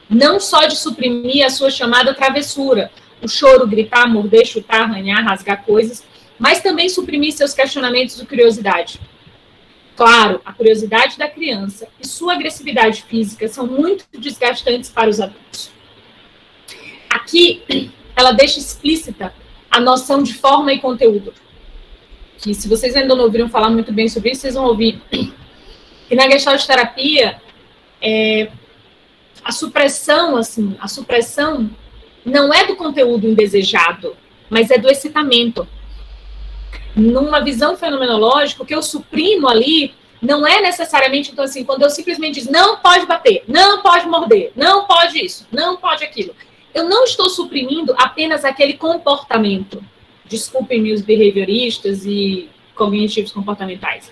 não só de suprimir a sua chamada travessura, o choro, gritar, morder, chutar, arranhar, rasgar coisas, mas também suprimir seus questionamentos de curiosidade. Claro, a curiosidade da criança e sua agressividade física são muito desgastantes para os adultos. Aqui, ela deixa explícita a noção de forma e conteúdo. Que, se vocês ainda não ouviram falar muito bem sobre isso, vocês vão ouvir. E na Gestalt terapia, a supressão não é do conteúdo indesejado, mas é do excitamento. Numa visão fenomenológica, o que eu suprimo ali não é necessariamente, então assim, quando eu simplesmente digo, não pode bater, não pode morder, não pode isso, não pode aquilo. Eu não estou suprimindo apenas aquele comportamento. Desculpem-me os behavioristas e cognitivos comportamentais.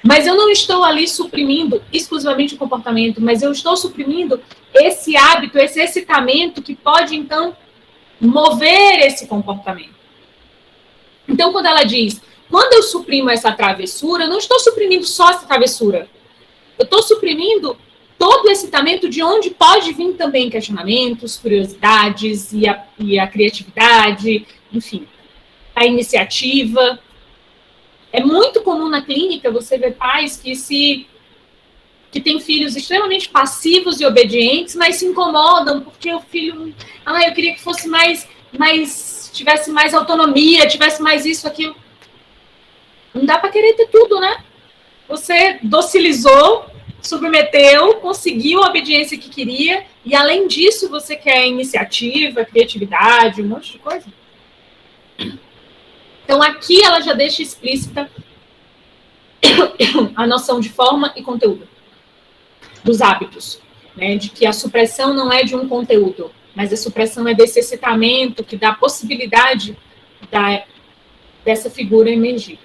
Mas eu não estou ali suprimindo exclusivamente o comportamento, mas eu estou suprimindo esse hábito, esse excitamento que pode, então, mover esse comportamento. Então, quando ela diz, quando eu suprimo essa travessura, eu não estou suprimindo só essa travessura. Eu estou suprimindo todo o excitamento de onde pode vir também questionamentos, curiosidades e a criatividade, enfim, a iniciativa. É muito comum na clínica você ver pais que têm filhos extremamente passivos e obedientes, mas se incomodam porque o filho, eu queria que fosse tivesse mais autonomia, tivesse mais isso, aquilo. Não dá para querer ter tudo, né? Você docilizou, submeteu, conseguiu a obediência que queria, e além disso você quer iniciativa, criatividade, um monte de coisa. Então aqui ela já deixa explícita a noção de forma e conteúdo dos hábitos, né? De que a supressão não é de um conteúdo, mas a supressão é desse excitamento que dá a possibilidade dessa figura emergir.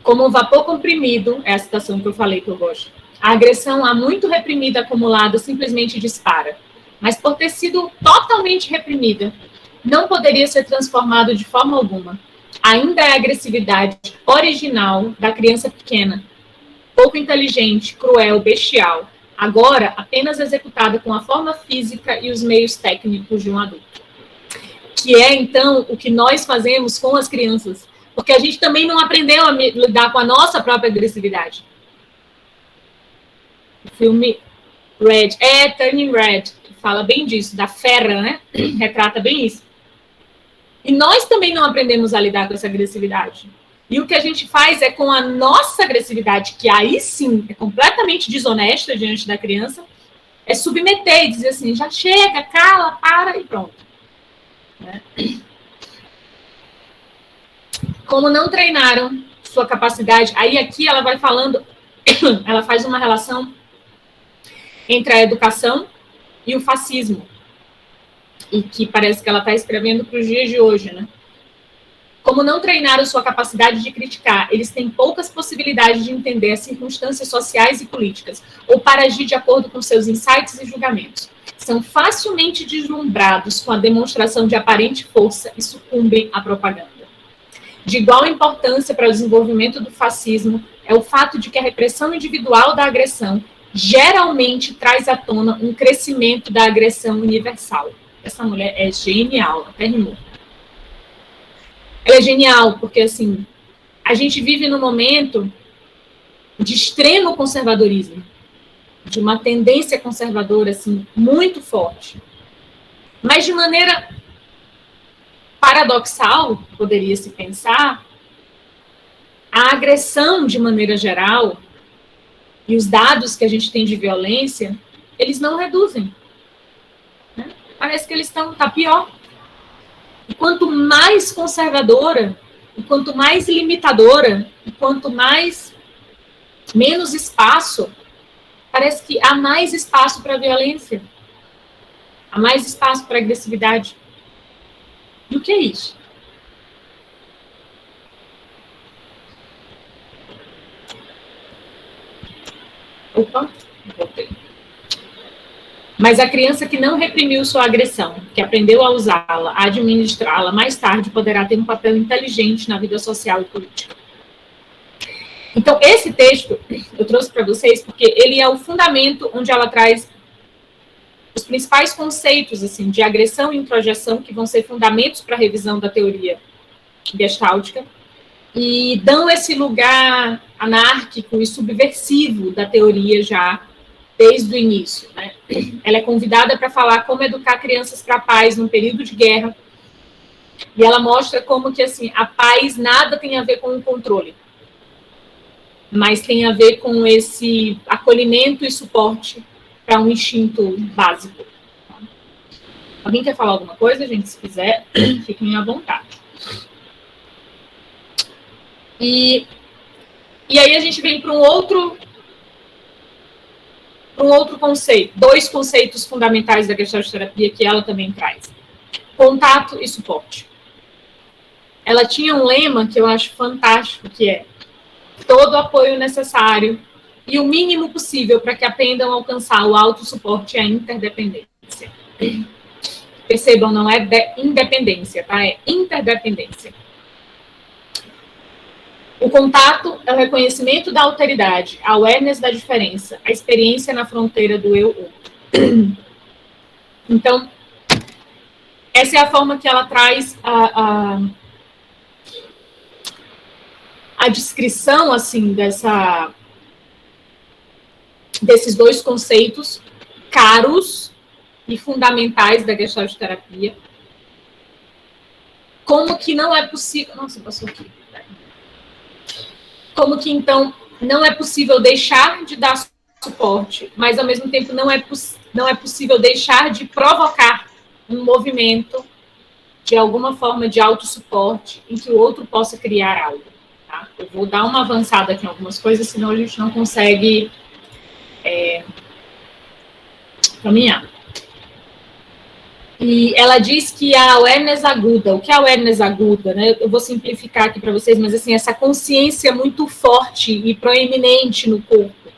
Como um vapor comprimido, é a citação que eu falei que eu gosto, a agressão há muito reprimida acumulada simplesmente dispara, mas por ter sido totalmente reprimida, não poderia ser transformado de forma alguma. Ainda é a agressividade original da criança pequena, pouco inteligente, cruel, bestial, agora apenas executada com a forma física e os meios técnicos de um adulto. Que é, então, o que nós fazemos com as crianças, porque a gente também não aprendeu a lidar com a nossa própria agressividade. O filme Red, Turning Red, fala bem disso, da fera, né? Retrata bem isso. E nós também não aprendemos a lidar com essa agressividade. E o que a gente faz é com a nossa agressividade, que aí sim é completamente desonesta diante da criança, é submeter e dizer assim, já chega, cala, para e pronto. Né? Como não treinaram sua capacidade, aí aqui ela vai falando, ela faz uma relação entre a educação e o fascismo. E que parece que ela está escrevendo para os dias de hoje, né? Como não treinaram sua capacidade de criticar, eles têm poucas possibilidades de entender as circunstâncias sociais e políticas, ou para agir de acordo com seus insights e julgamentos. São facilmente deslumbrados com a demonstração de aparente força e sucumbem à propaganda. De igual importância para o desenvolvimento do fascismo é o fato de que a repressão individual da agressão geralmente traz à tona um crescimento da agressão universal. Essa mulher é genial, até rimou. Ela é genial, porque, assim, a gente vive num momento de extremo conservadorismo, de uma tendência conservadora, assim, muito forte. Mas, de maneira paradoxal, poderia-se pensar, a agressão, de maneira geral, e os dados que a gente tem de violência, eles não reduzem. Né? Parece que eles tá pior. E quanto mais conservadora, e quanto mais limitadora, e quanto menos espaço, parece que há mais espaço para a violência, há mais espaço para a agressividade. E o que é isso? Opa, voltei. Mas a criança que não reprimiu sua agressão, que aprendeu a usá-la, a administrá-la, mais tarde poderá ter um papel inteligente na vida social e política. Então, esse texto eu trouxe para vocês porque ele é o fundamento onde ela traz os principais conceitos assim, de agressão e introjeção, que vão ser fundamentos para a revisão da teoria gestáltica, e dão esse lugar anárquico e subversivo da teoria já desde o início. Né? Ela é convidada para falar como educar crianças para a paz num período de guerra, e ela mostra como que assim, a paz nada tem a ver com o controle, mas tem a ver com esse acolhimento e suporte para um instinto básico. Alguém quer falar alguma coisa, gente? Se quiser, fiquem à vontade. E aí a gente vem para um outro conceito, dois conceitos fundamentais da gestalterapia que ela também traz. Contato e suporte. Ela tinha um lema que eu acho fantástico, que é: todo o apoio necessário e o mínimo possível para que aprendam a alcançar o autossuporte e a interdependência. Percebam, não é independência, tá? É interdependência. O contato é o reconhecimento da alteridade, a awareness da diferença, a experiência na fronteira do eu-outro. Então, essa é a forma que ela traz a descrição, assim, desses dois conceitos caros e fundamentais da Gestalt terapia. Como que não é possível... Nossa, passou aqui. Como que, então, não é possível deixar de dar suporte, mas, ao mesmo tempo, não é possível deixar de provocar um movimento, de alguma forma, de autossuporte, em que o outro possa criar algo. Tá? Eu vou dar uma avançada aqui em algumas coisas, senão a gente não consegue caminhar. E ela diz que a awareness aguda, o que é a awareness aguda, né? Eu vou simplificar aqui para vocês, mas assim, essa consciência muito forte e proeminente no corpo,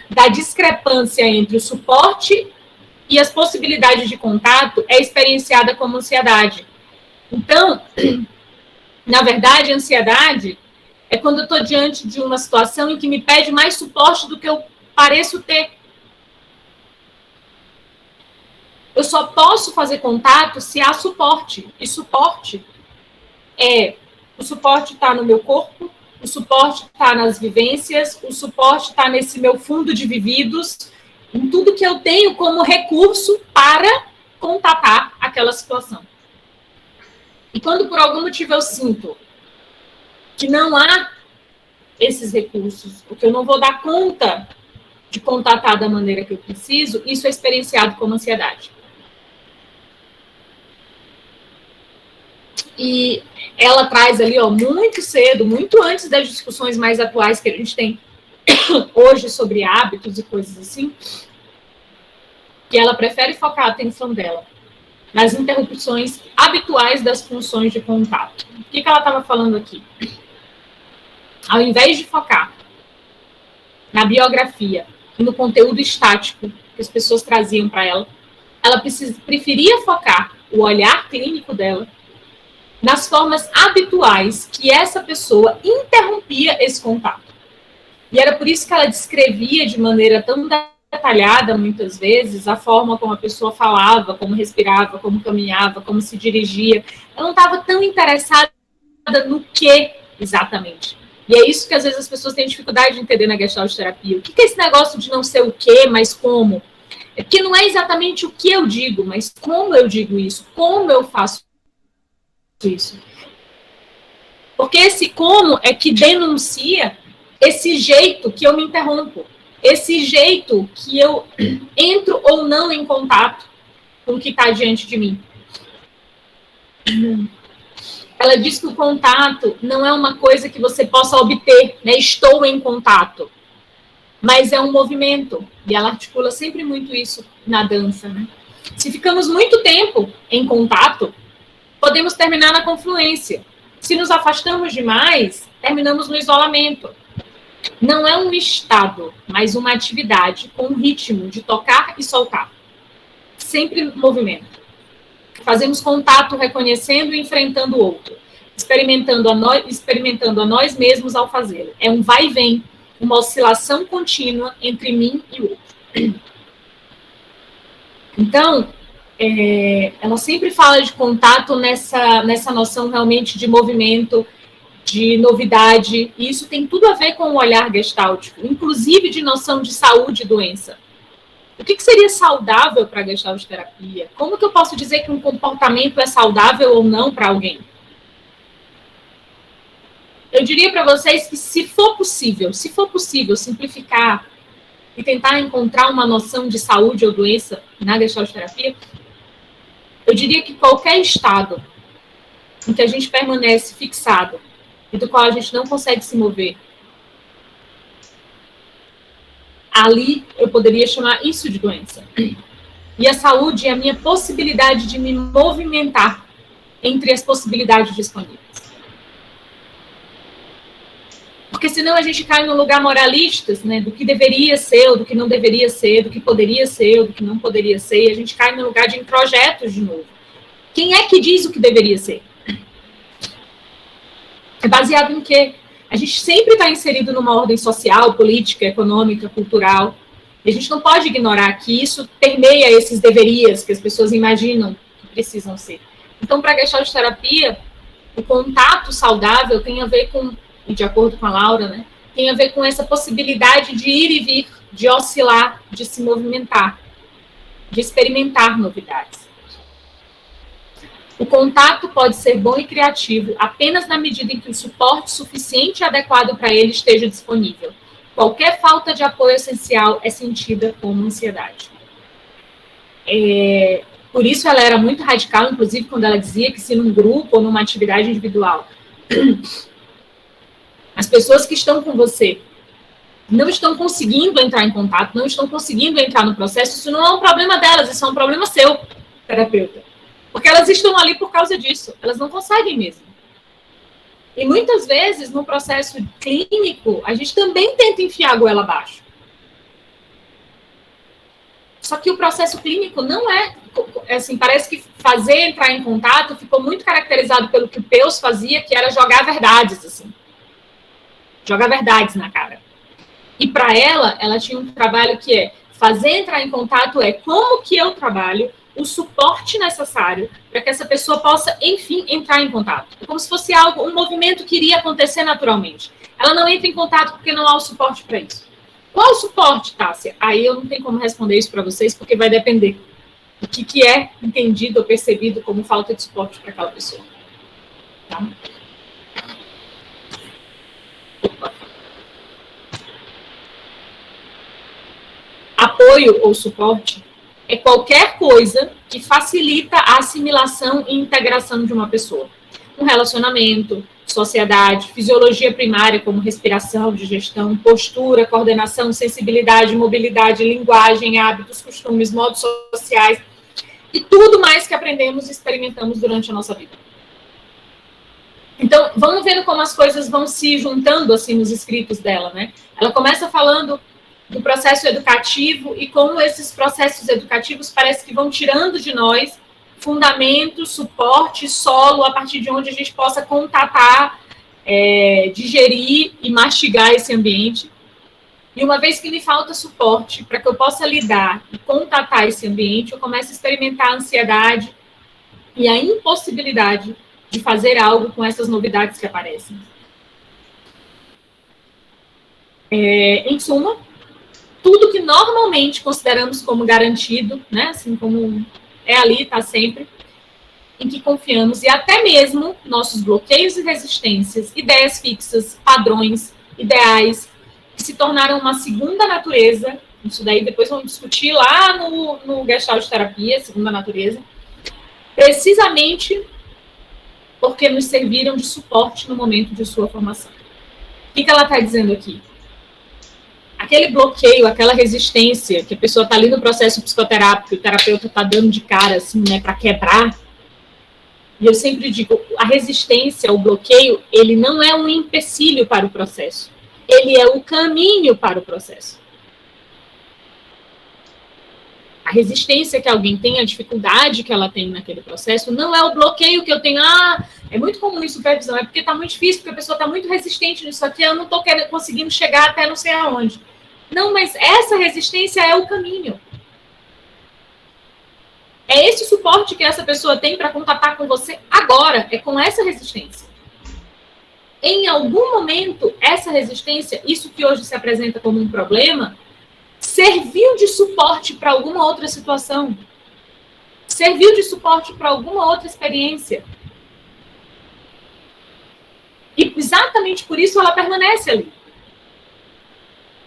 da discrepância entre o suporte e as possibilidades de contato é experienciada como ansiedade. Então, na verdade, a ansiedade é quando eu estou diante de uma situação em que me pede mais suporte do que eu pareço ter. Eu só posso fazer contato se há suporte. E suporte o suporte está no meu corpo, o suporte está nas vivências, o suporte está nesse meu fundo de vividos, em tudo que eu tenho como recurso para contatar aquela situação. E quando por algum motivo eu sinto que não há esses recursos, ou que eu não vou dar conta de contatar da maneira que eu preciso, isso é experienciado como ansiedade. E ela traz ali, muito cedo, muito antes das discussões mais atuais que a gente tem hoje sobre hábitos e coisas assim, que ela prefere focar a atenção dela nas interrupções habituais das funções de contato. O que ela estava falando aqui? Ao invés de focar na biografia e no conteúdo estático que as pessoas traziam para ela preferia focar o olhar clínico dela nas formas habituais que essa pessoa interrompia esse contato. E era por isso que ela descrevia de maneira tão detalhada, muitas vezes, a forma como a pessoa falava, como respirava, como caminhava, como se dirigia. Ela não estava tão interessada no que exatamente. E é isso que, às vezes, as pessoas têm dificuldade de entender na Gestalt terapia. O que é esse negócio de não ser o que, mas como? É porque não é exatamente o que eu digo, mas como eu digo isso, como eu faço isso. Porque esse como é que denuncia esse jeito que eu me interrompo, esse jeito que eu entro ou não em contato com o que está diante de mim. Ela diz que o contato não é uma coisa que você possa obter, né? Estou em contato, mas é um movimento. E ela articula sempre muito isso na dança, né? Se ficamos muito tempo em contato, podemos terminar na confluência. Se nos afastamos demais, terminamos no isolamento. Não é um estado, mas uma atividade com um ritmo de tocar e soltar. Sempre movimento. Fazemos contato reconhecendo e enfrentando o outro, experimentando a nós mesmos ao fazê-lo. É um vai e vem, uma oscilação contínua entre mim e o outro. Então, ela sempre fala de contato nessa noção realmente de movimento, de novidade, e isso tem tudo a ver com o olhar gestáltico, inclusive de noção de saúde e doença. O que seria saudável para a Gestalt terapia? Como que eu posso dizer que um comportamento é saudável ou não para alguém? Eu diria para vocês que se for possível simplificar e tentar encontrar uma noção de saúde ou doença na Gestalt terapia, eu diria que qualquer estado em que a gente permanece fixado e do qual a gente não consegue se mover, ali eu poderia chamar isso de doença. E a saúde é a minha possibilidade de me movimentar entre as possibilidades disponíveis. Porque senão a gente cai num lugar moralista, né, do que deveria ser, ou do que não deveria ser, do que poderia ser, ou do que não poderia ser, e a gente cai num lugar de introjetos de novo. Quem é que diz o que deveria ser? É baseado em quê? A gente sempre está inserido numa ordem social, política, econômica, cultural, e a gente não pode ignorar que isso permeia esses deverias que as pessoas imaginam que precisam ser. Então, para a Gestalt terapia, o contato saudável tem a ver com, e de acordo com a Laura, né, tem a ver com essa possibilidade de ir e vir, de oscilar, de se movimentar, de experimentar novidades. O contato pode ser bom e criativo apenas na medida em que o suporte suficiente e adequado para ele esteja disponível. Qualquer falta de apoio essencial é sentida como ansiedade. Por isso ela era muito radical, inclusive quando ela dizia que se num grupo ou numa atividade individual, as pessoas que estão com você não estão conseguindo entrar em contato, não estão conseguindo entrar no processo, isso não é um problema delas, isso é um problema seu, terapeuta. Porque elas estão ali por causa disso, elas não conseguem mesmo. E muitas vezes, no processo clínico, a gente também tenta enfiar a goela abaixo. Só que o processo clínico não é, assim, parece que fazer entrar em contato ficou muito caracterizado pelo que o Peus fazia, que era jogar verdades, assim. Jogar verdades na cara. E para ela tinha um trabalho que é fazer entrar em contato como que eu trabalho, o suporte necessário para que essa pessoa possa, enfim, entrar em contato. É como se fosse algo, um movimento que iria acontecer naturalmente. Ela não entra em contato porque não há o suporte para isso. Qual o suporte, Tássia? Aí eu não tenho como responder isso para vocês, porque vai depender do que é entendido ou percebido como falta de suporte para aquela pessoa. Tá? Apoio ou suporte é qualquer coisa que facilita a assimilação e integração de uma pessoa. Um relacionamento, sociedade, fisiologia primária, como respiração, digestão, postura, coordenação, sensibilidade, mobilidade, linguagem, hábitos, costumes, modos sociais e tudo mais que aprendemos e experimentamos durante a nossa vida. Então, vamos vendo como as coisas vão se juntando assim nos escritos dela, né? Ela começa falando do processo educativo e como esses processos educativos parece que vão tirando de nós fundamento, suporte, solo, a partir de onde a gente possa contatar, digerir e mastigar esse ambiente. E uma vez que me falta suporte para que eu possa lidar e contatar esse ambiente, eu começo a experimentar a ansiedade e a impossibilidade de fazer algo com essas novidades que aparecem. Em suma, tudo que normalmente consideramos como garantido, né, assim como é ali, está sempre, em que confiamos, e até mesmo nossos bloqueios e resistências, ideias fixas, padrões, ideais, que se tornaram uma segunda natureza, isso daí depois vamos discutir lá no Gestalt terapia, segunda natureza, precisamente porque nos serviram de suporte no momento de sua formação. O que ela está dizendo aqui? Aquele bloqueio, aquela resistência, que a pessoa está ali no processo psicoterápico, o terapeuta está dando de cara, assim, né, para quebrar. E eu sempre digo, a resistência, o bloqueio, ele não é um empecilho para o processo. Ele é o caminho para o processo. A resistência que alguém tem, a dificuldade que ela tem naquele processo, não é o bloqueio que eu tenho. É muito comum em supervisão, é porque está muito difícil, porque a pessoa está muito resistente nisso aqui, eu não estou conseguindo chegar até não sei aonde. Não, mas essa resistência é o caminho. É esse suporte que essa pessoa tem para contatar com você agora, é com essa resistência. Em algum momento, essa resistência, isso que hoje se apresenta como um problema, serviu de suporte para alguma outra situação. Serviu de suporte para alguma outra experiência. E exatamente por isso ela permanece ali.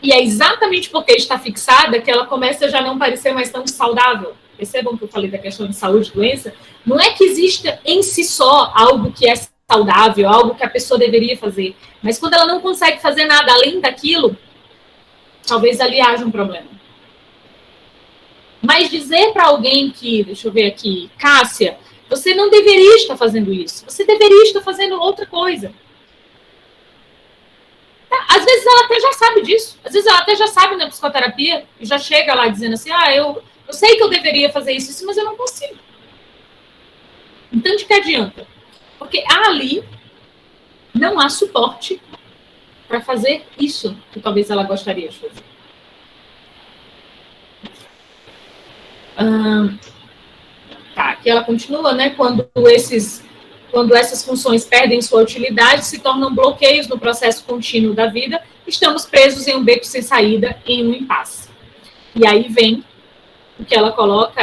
E é exatamente porque está fixada que ela começa a já não parecer mais tão saudável. Percebam que eu falei da questão de saúde e doença. Não é que exista em si só algo que é saudável, algo que a pessoa deveria fazer. Mas quando ela não consegue fazer nada além daquilo, talvez ali haja um problema. Mas dizer para alguém que, deixa eu ver aqui, Cássia, você não deveria estar fazendo isso. Você deveria estar fazendo outra coisa. Às vezes ela até já sabe disso. Às vezes ela até já sabe na psicoterapia e já chega lá dizendo assim, eu sei que eu deveria fazer isso, mas eu não consigo. Então, de que adianta? Porque ali não há suporte para fazer isso que talvez ela gostaria de fazer. Aqui ela continua, né? Quando essas funções perdem sua utilidade, se tornam bloqueios no processo contínuo da vida, estamos presos em um beco sem saída, em um impasse. E aí vem, o que ela coloca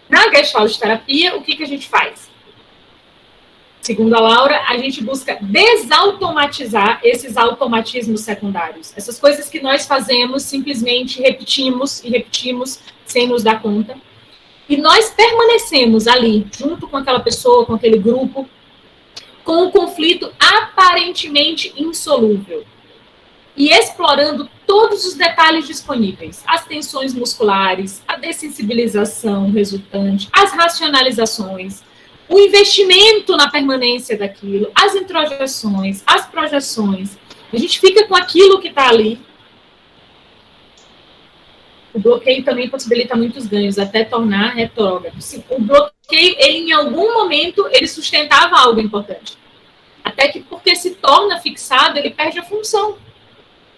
na Gestalt terapia, o que a gente faz? Segundo a Laura, a gente busca desautomatizar esses automatismos secundários. Essas coisas que nós fazemos, simplesmente repetimos e repetimos, sem nos dar conta. E nós permanecemos ali, junto com aquela pessoa, com aquele grupo, com um conflito aparentemente insolúvel. E explorando todos os detalhes disponíveis. As tensões musculares, a dessensibilização resultante, as racionalizações, o investimento na permanência daquilo, as introjeções, as projeções. A gente fica com aquilo que está ali. O bloqueio também possibilita muitos ganhos, até tornar retrógrado. O bloqueio, ele em algum momento, ele sustentava algo importante. Até que, porque se torna fixado, ele perde a função.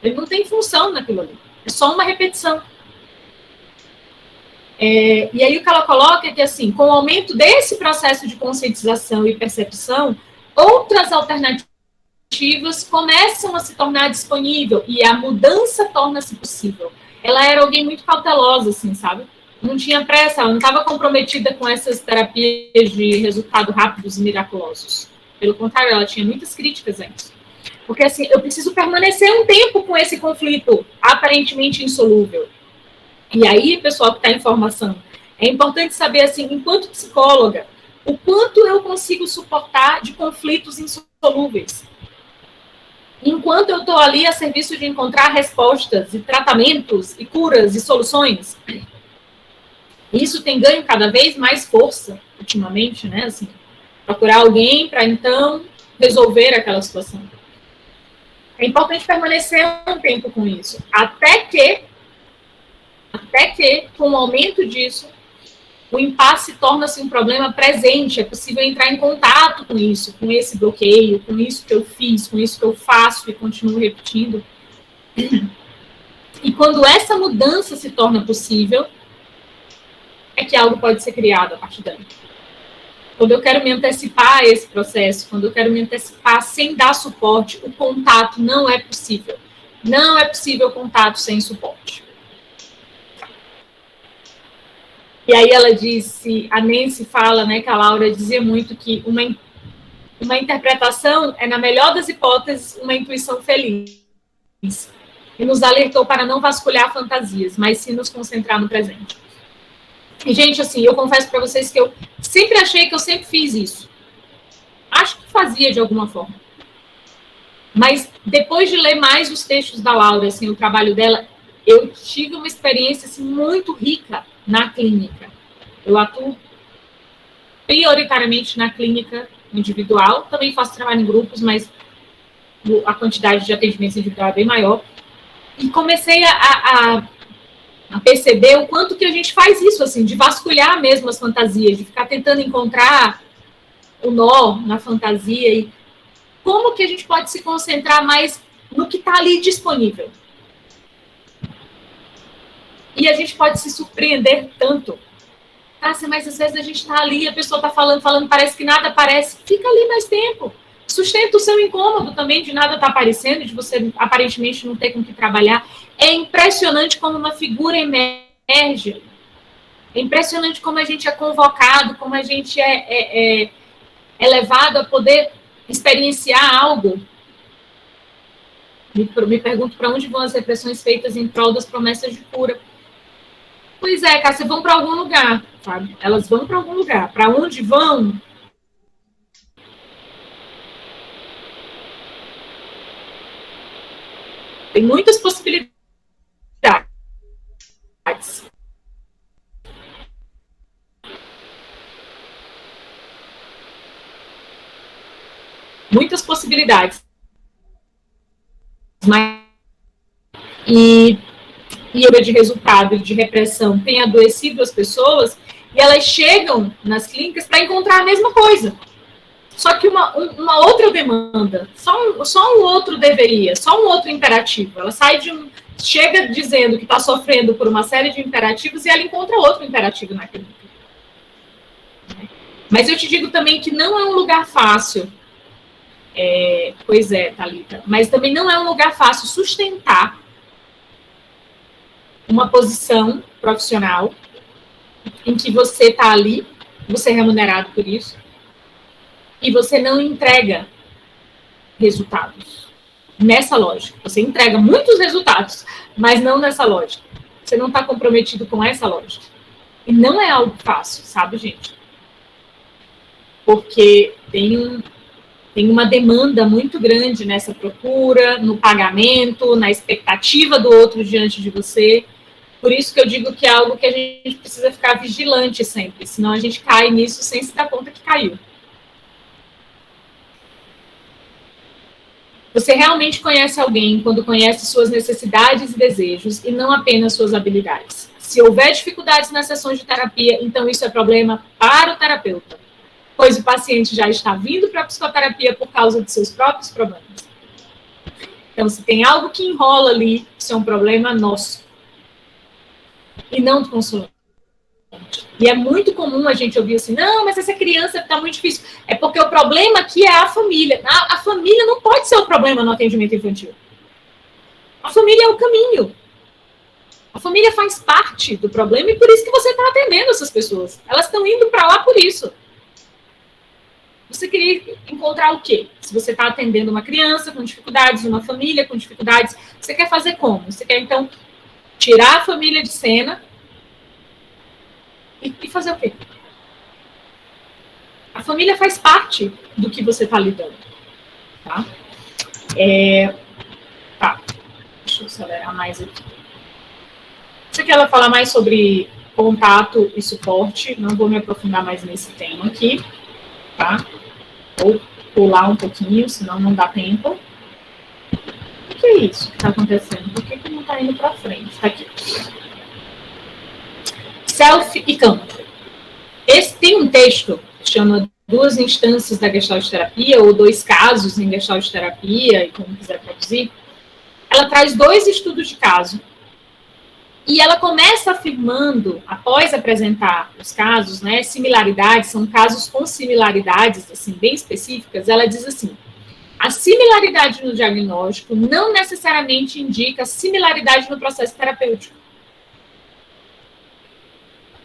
Ele não tem função naquilo ali. É só uma repetição. E aí o que ela coloca é que, assim, com o aumento desse processo de conscientização e percepção, outras alternativas começam a se tornar disponível e a mudança torna-se possível. Ela era alguém muito cautelosa, assim, sabe? Não tinha pressa, ela não estava comprometida com essas terapias de resultado rápidos e miraculosos. Pelo contrário, ela tinha muitas críticas a isso. Porque, assim, eu preciso permanecer um tempo com esse conflito aparentemente insolúvel. E aí, pessoal que está em formação, é importante saber, assim, enquanto psicóloga, o quanto eu consigo suportar de conflitos insolúveis. Enquanto eu estou ali a serviço de encontrar respostas e tratamentos e curas e soluções. Isso tem ganho cada vez mais força, ultimamente, né? Assim, procurar alguém para, então, resolver aquela situação. É importante permanecer um tempo com isso. Até que, com o aumento disso, o impasse torna-se um problema presente. É possível entrar em contato com isso, com esse bloqueio, com isso que eu fiz, com isso que eu faço e continuo repetindo. E quando essa mudança se torna possível, é que algo pode ser criado a partir daí. Quando eu quero me antecipar a esse processo, quando eu quero me antecipar sem dar suporte, o contato não é possível. Não é possível contato sem suporte. E aí ela disse, a Nancy fala, né, que a Laura dizia muito que uma interpretação é, na melhor das hipóteses, uma intuição feliz. E nos alertou para não vasculhar fantasias, mas sim nos concentrar no presente. E, gente, assim, eu confesso para vocês que eu sempre achei que eu sempre fiz isso. Acho que fazia de alguma forma. Mas depois de ler mais os textos da Laura, assim, o trabalho dela, eu tive uma experiência assim, muito rica na clínica. Eu atuo prioritariamente na clínica individual, também faço trabalho em grupos, mas a quantidade de atendimentos individual é bem maior. E comecei a perceber o quanto que a gente faz isso, assim, de vasculhar mesmo as fantasias, de ficar tentando encontrar o nó na fantasia e como que a gente pode se concentrar mais no que está ali disponível. E a gente pode se surpreender tanto. Mas às vezes a gente está ali, a pessoa está falando, parece que nada aparece. Fica ali mais tempo. Sustenta o seu incômodo também de nada estar aparecendo, de você aparentemente não ter com que trabalhar. É impressionante como uma figura emerge. É impressionante como a gente é convocado, como a gente é levado a poder experienciar algo. Me pergunto para onde vão as repressões feitas em prol das promessas de cura. Pois é, Cássia, vão para algum lugar, sabe? Elas vão para algum lugar. Para onde vão? Tem muitas possibilidades. Muitas possibilidades. e de resultado de repressão tem adoecido as pessoas, e elas chegam nas clínicas para encontrar a mesma coisa. Só que uma outra demanda, só um outro deveria, só um outro imperativo. Ela chega dizendo que está sofrendo por uma série de imperativos e ela encontra outro imperativo na clínica. Mas eu te digo também que não é um lugar fácil. Pois é, Thalita. Mas também não é um lugar fácil sustentar uma posição profissional em que você está ali, você é remunerado por isso, e você não entrega resultados nessa lógica. Você entrega muitos resultados, mas não nessa lógica. Você não está comprometido com essa lógica. E não é algo fácil, sabe, gente? Porque tem uma demanda muito grande nessa procura, no pagamento, na expectativa do outro diante de você. Por isso que eu digo que é algo que a gente precisa ficar vigilante sempre, senão a gente cai nisso sem se dar conta que caiu. Você realmente conhece alguém quando conhece suas necessidades e desejos e não apenas suas habilidades. Se houver dificuldades nas sessões de terapia, então isso é problema para o terapeuta, pois o paciente já está vindo para a psicoterapia por causa de seus próprios problemas. Então, se tem algo que enrola ali, isso é um problema nosso e não do consulente. E é muito comum a gente ouvir assim, não, mas essa criança está muito difícil. É porque o problema aqui é a família. A família não pode ser o problema no atendimento infantil. A família é o caminho. A família faz parte do problema e por isso que você está atendendo essas pessoas. Elas estão indo para lá por isso. Você queria encontrar o quê? Se você está atendendo uma criança com dificuldades, uma família com dificuldades, você quer fazer como? Você quer, então, tirar a família de cena e fazer o quê? A família faz parte do que você está lidando. Tá? Tá. Deixa eu acelerar mais aqui. Você quer falar mais sobre contato e suporte? Não vou me aprofundar mais nesse tema aqui. Tá? Vou pular um pouquinho, senão não dá tempo. O que é isso que está acontecendo? Por que não está indo para frente? Está aqui. Self e campo. Tem um texto que chama Duas Instâncias da Gestalt Terapia, ou Dois Casos em Gestalt Terapia, e como quiser traduzir. Ela traz 2 estudos de caso. E ela começa afirmando, após apresentar os casos, né, similaridades, são casos com similaridades, assim, bem específicas, ela diz assim, a similaridade no diagnóstico não necessariamente indica similaridade no processo terapêutico.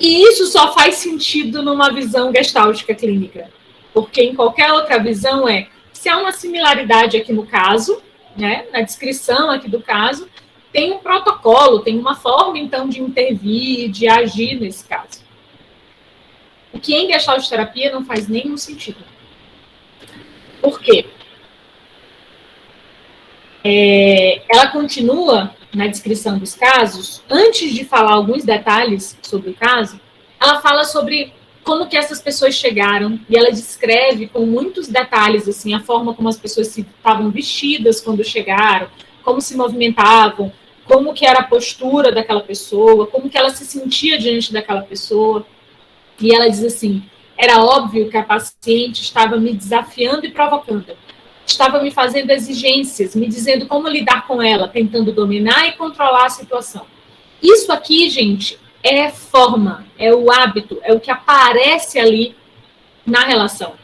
E isso só faz sentido numa visão gestáltica clínica, porque em qualquer outra visão se há uma similaridade aqui no caso, né, na descrição aqui do caso, tem um protocolo, tem uma forma, então, de intervir, de agir nesse caso. O que em Gestalt terapia não faz nenhum sentido. Por quê? Ela continua na descrição dos casos, antes de falar alguns detalhes sobre o caso, ela fala sobre como que essas pessoas chegaram, e ela descreve com muitos detalhes, assim, a forma como as pessoas estavam vestidas quando chegaram, como se movimentavam, como que era a postura daquela pessoa, como que ela se sentia diante daquela pessoa. E ela diz assim, era óbvio que a paciente estava me desafiando e provocando. Estava me fazendo exigências, me dizendo como lidar com ela, tentando dominar e controlar a situação. Isso aqui, gente, é forma, é o hábito, é o que aparece ali na relação.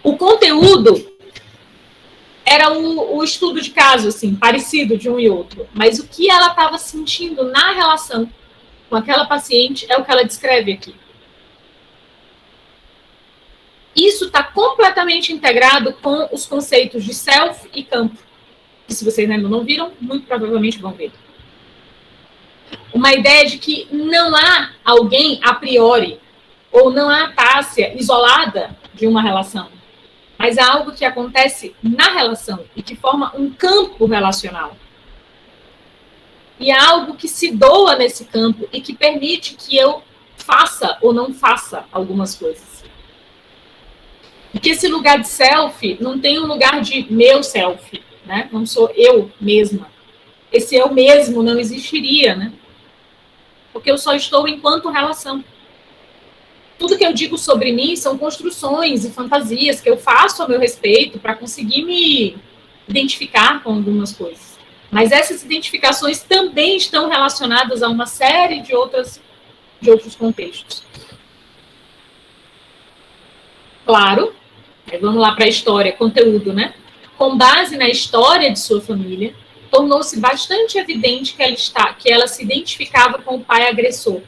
O conteúdo era o estudo de caso, assim, parecido de um e outro. Mas o que ela estava sentindo na relação com aquela paciente é o que ela descreve aqui. Isso está completamente integrado com os conceitos de self e campo. E se vocês ainda não viram, muito provavelmente vão ver. Uma ideia de que não há alguém a priori, ou não há Tássia isolada de uma relação, mas há algo que acontece na relação e que forma um campo relacional. E há algo que se doa nesse campo e que permite que eu faça ou não faça algumas coisas. Porque esse lugar de self não tem um lugar de meu self, né? Não sou eu mesma. esse eu mesmo não existiria, né? Porque eu só estou enquanto relação. Tudo que eu digo sobre mim são construções e fantasias que eu faço a meu respeito para conseguir me identificar com algumas coisas. Mas essas identificações também estão relacionadas a uma série de outros contextos. Claro, vamos lá para a história, conteúdo, né? Com base na história de sua família, tornou-se bastante evidente que ela se identificava com o pai agressor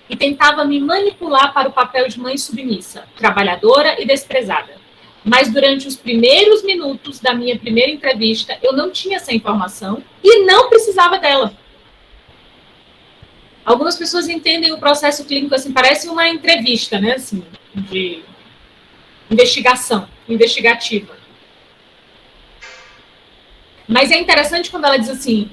e tentava me manipular para o papel de mãe submissa, trabalhadora e desprezada. Mas durante os primeiros minutos da minha primeira entrevista, eu não tinha essa informação e não precisava dela. Algumas pessoas entendem o processo clínico assim, parece uma entrevista, né, assim, de investigativa. Mas é interessante quando ela diz assim,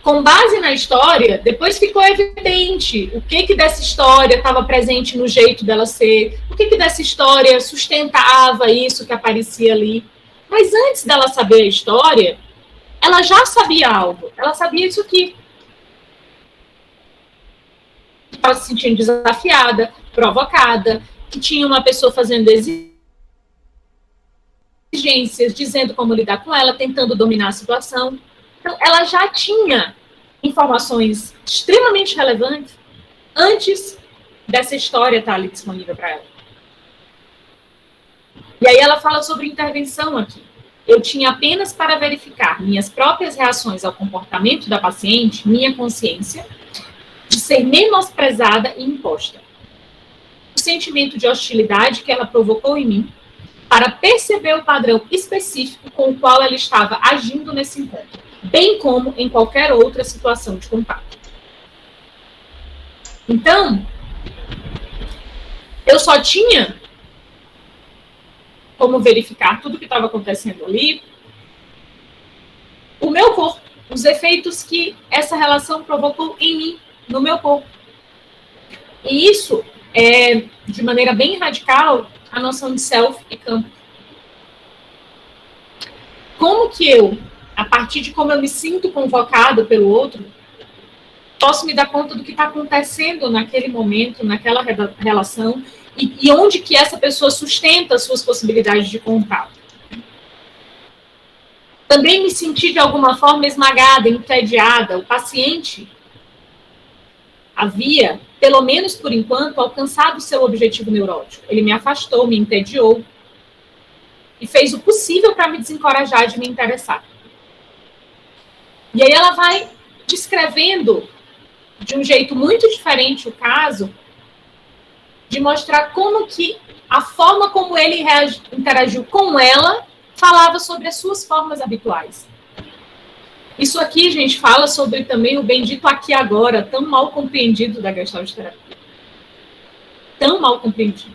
com base na história, depois ficou evidente o que dessa história estava presente no jeito dela ser, o que dessa história sustentava isso que aparecia ali. Mas antes dela saber a história, ela já sabia algo. Ela sabia isso aqui. Estava se sentindo desafiada, provocada, que tinha uma pessoa fazendo exigências, dizendo como lidar com ela, tentando dominar a situação. Então, ela já tinha informações extremamente relevantes antes dessa história estar ali disponível para ela. E aí ela fala sobre intervenção aqui. Eu tinha apenas para verificar minhas próprias reações ao comportamento da paciente, minha consciência, de ser menosprezada e imposta. O sentimento de hostilidade que ela provocou em mim, para perceber o padrão específico com o qual ela estava agindo nesse encontro, bem como em qualquer outra situação de contato. Então, eu só tinha como verificar tudo o que estava acontecendo ali, o meu corpo, os efeitos que essa relação provocou em mim, no meu corpo. E isso é, de maneira bem radical, a noção de self e campo. Como que eu, a partir de como eu me sinto convocado pelo outro, posso me dar conta do que está acontecendo naquele momento, naquela relação, e onde que essa pessoa sustenta as suas possibilidades de contato. Também me senti, de alguma forma, esmagada, entediada. O paciente havia, pelo menos por enquanto, alcançado o seu objetivo neurótico. Ele me afastou, me entediou e fez o possível para me desencorajar de me interessar. E aí ela vai descrevendo de um jeito muito diferente o caso, de mostrar como que a forma como ele interagiu com ela falava sobre as suas formas habituais. Isso aqui, gente, fala sobre também o bendito aqui agora, tão mal compreendido da Gestalt terapia. Tão mal compreendido.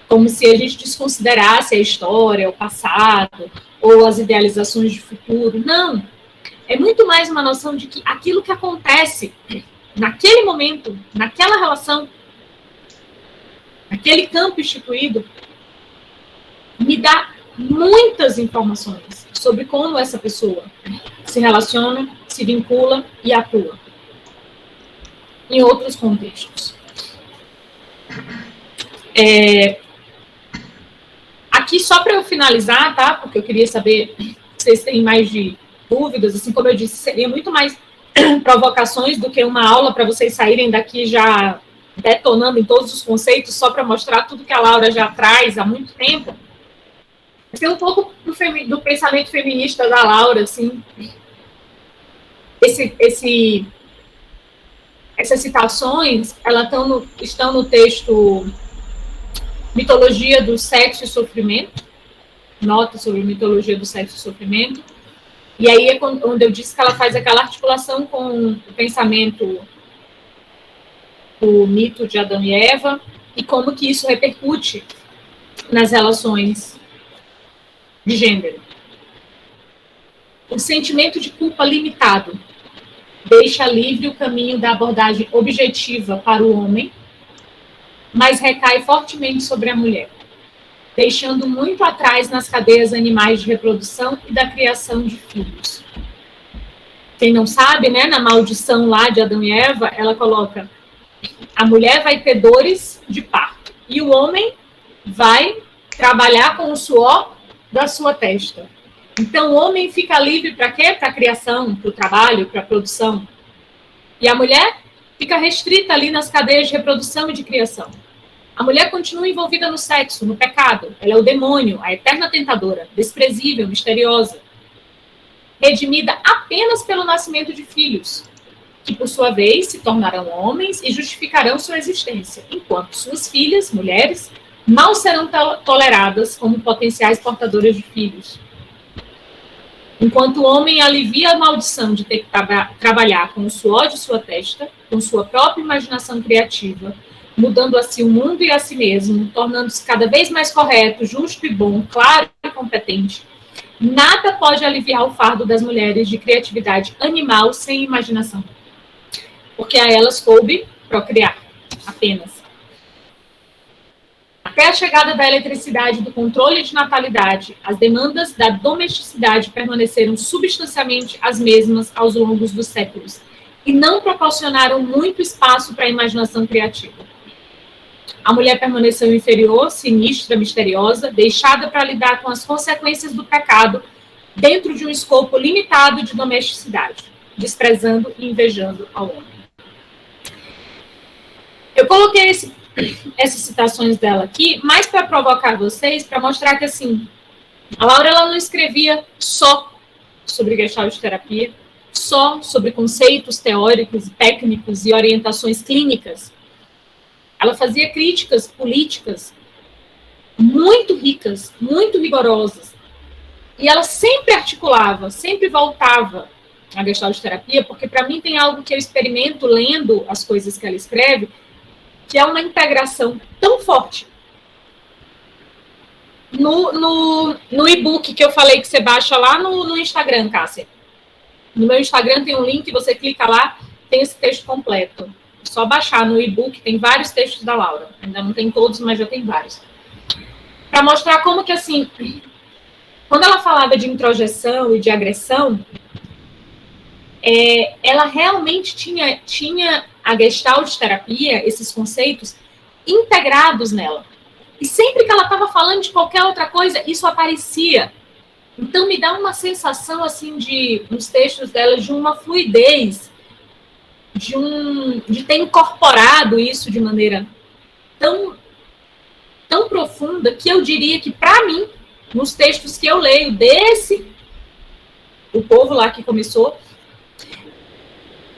Como se a gente desconsiderasse a história, o passado, ou as idealizações de futuro. Não. É muito mais uma noção de que aquilo que acontece naquele momento, naquela relação, naquele campo instituído, me dá muitas informações sobre como essa pessoa se relaciona, se vincula e atua em outros contextos. Aqui, só para eu finalizar, tá? Porque eu queria saber se vocês têm mais de dúvidas. Assim como eu disse, seria muito mais provocações do que uma aula para vocês saírem daqui já detonando em todos os conceitos, só para mostrar tudo que a Laura já traz há muito tempo. Tem um pouco do pensamento feminista da Laura, assim. Essas citações, elas estão no texto Mitologia do Sexo e Sofrimento, nota sobre mitologia do sexo e sofrimento, e aí é onde eu disse que ela faz aquela articulação com o pensamento do mito de Adão e Eva, e como que isso repercute nas relações de gênero. O sentimento de culpa limitado deixa livre o caminho da abordagem objetiva para o homem, mas recai fortemente sobre a mulher, deixando muito atrás nas cadeias animais de reprodução e da criação de filhos. quem não sabe, né, na maldição lá de Adão e Eva, ela coloca: a mulher vai ter dores de parto e o homem vai trabalhar com o suor da sua testa. Então, o homem fica livre para quê? Para a criação, para o trabalho, para a produção. E a mulher fica restrita ali nas cadeias de reprodução e de criação. A mulher continua envolvida no sexo, no pecado. Ela é o demônio, a eterna tentadora, desprezível, misteriosa. Redimida apenas pelo nascimento de filhos, que, por sua vez, se tornarão homens e justificarão sua existência, enquanto suas filhas, mulheres, mal serão toleradas como potenciais portadoras de filhos. Enquanto o homem alivia a maldição de ter que trabalhar com o suor de sua testa, com sua própria imaginação criativa, mudando assim o mundo e a si mesmo, tornando-se cada vez mais correto, justo e bom, claro e competente, nada pode aliviar o fardo das mulheres de criatividade animal sem imaginação. Porque a elas coube procriar, apenas. Até a chegada da eletricidade e do controle de natalidade, as demandas da domesticidade permaneceram substancialmente as mesmas ao longo dos séculos e não proporcionaram muito espaço para a imaginação criativa. A mulher permaneceu inferior, sinistra, misteriosa, deixada para lidar com as consequências do pecado dentro de um escopo limitado de domesticidade, desprezando e invejando ao homem. Eu coloquei essas citações dela aqui, mais para provocar vocês, para mostrar que, assim, a Laura ela não escrevia só sobre Gestalt terapia, só sobre conceitos teóricos, técnicos e orientações clínicas. Ela fazia críticas políticas muito ricas, muito rigorosas. E ela sempre articulava, sempre voltava à Gestalt terapia, porque para mim tem algo que eu experimento lendo as coisas que ela escreve, que é uma integração tão forte. No e-book que eu falei que você baixa lá no Instagram, Cássia. No meu Instagram tem um link, você clica lá, tem esse texto completo. É só baixar no e-book, tem vários textos da Laura. Ainda não tem todos, mas já tem vários. Para mostrar como que, assim, quando ela falava de introjeção e de agressão, ela realmente tinha a Gestalt terapia, esses conceitos, integrados nela. E sempre que ela estava falando de qualquer outra coisa, isso aparecia. Então, me dá uma sensação, assim, nos textos dela, de uma fluidez, de ter incorporado isso de maneira tão profunda, que eu diria que, para mim, nos textos que eu leio o povo lá que começou,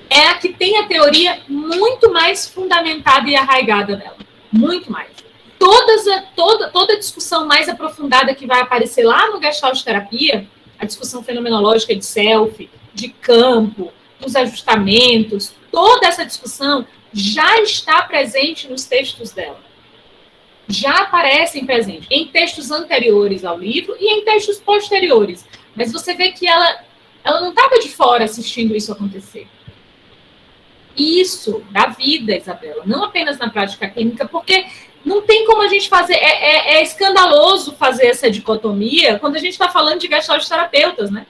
é a que tem a teoria muito mais fundamentada e arraigada nela. Muito mais. Toda a discussão mais aprofundada que vai aparecer lá no Gestalt terapia, a discussão fenomenológica de self, de campo, os ajustamentos, toda essa discussão já está presente nos textos dela. Já aparecem presentes em textos anteriores ao livro e em textos posteriores. Mas você vê que ela não estava de fora assistindo isso acontecer. Isso da vida, Isabela, não apenas na prática clínica, porque não tem como a gente fazer, é escandaloso fazer essa dicotomia quando a gente está falando de Gestalt terapeutas, né?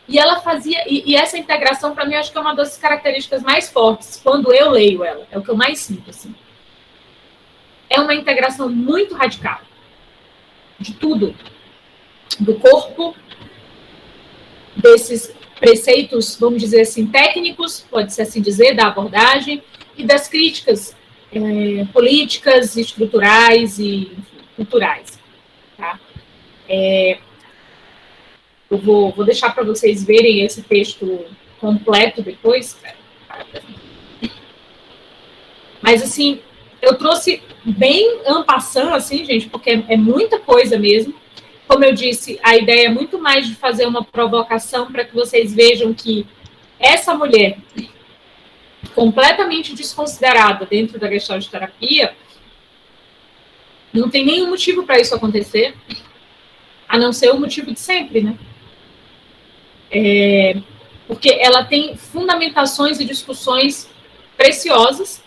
E ela fazia, e essa integração, para mim, acho que é uma das características mais fortes, quando eu leio ela, é o que eu mais sinto, assim. É uma integração muito radical, de tudo, do corpo, desses preceitos, vamos dizer assim, técnicos, pode-se assim dizer, da abordagem, e das críticas políticas, estruturais e culturais. Tá? Eu vou deixar para vocês verem esse texto completo depois. Mas, assim, eu trouxe bem en passant, assim, gente, porque é muita coisa mesmo. Como eu disse, a ideia é muito mais de fazer uma provocação para que vocês vejam que essa mulher, completamente desconsiderada dentro da Gestalt terapia, não tem nenhum motivo para isso acontecer, a não ser o motivo de sempre, né? Porque ela tem fundamentações e discussões preciosas.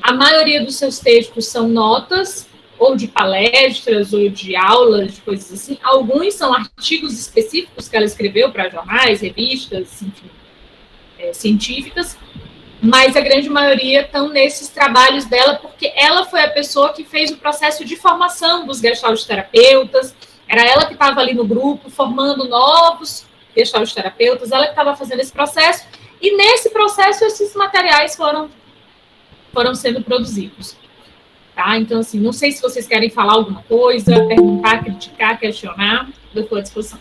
A maioria dos seus textos são notas ou de palestras, ou de aulas, de coisas assim. Alguns são artigos específicos que ela escreveu para jornais, revistas, enfim, científicas, mas a grande maioria estão nesses trabalhos dela, porque ela foi a pessoa que fez o processo de formação dos gestalt-terapeutas, era ela que estava ali no grupo, formando novos gestalt-terapeutas, ela que estava fazendo esse processo, e nesse processo esses materiais foram sendo produzidos. Tá? Então, assim, não sei se vocês querem falar alguma coisa, perguntar, criticar, questionar, eu estou à disposição.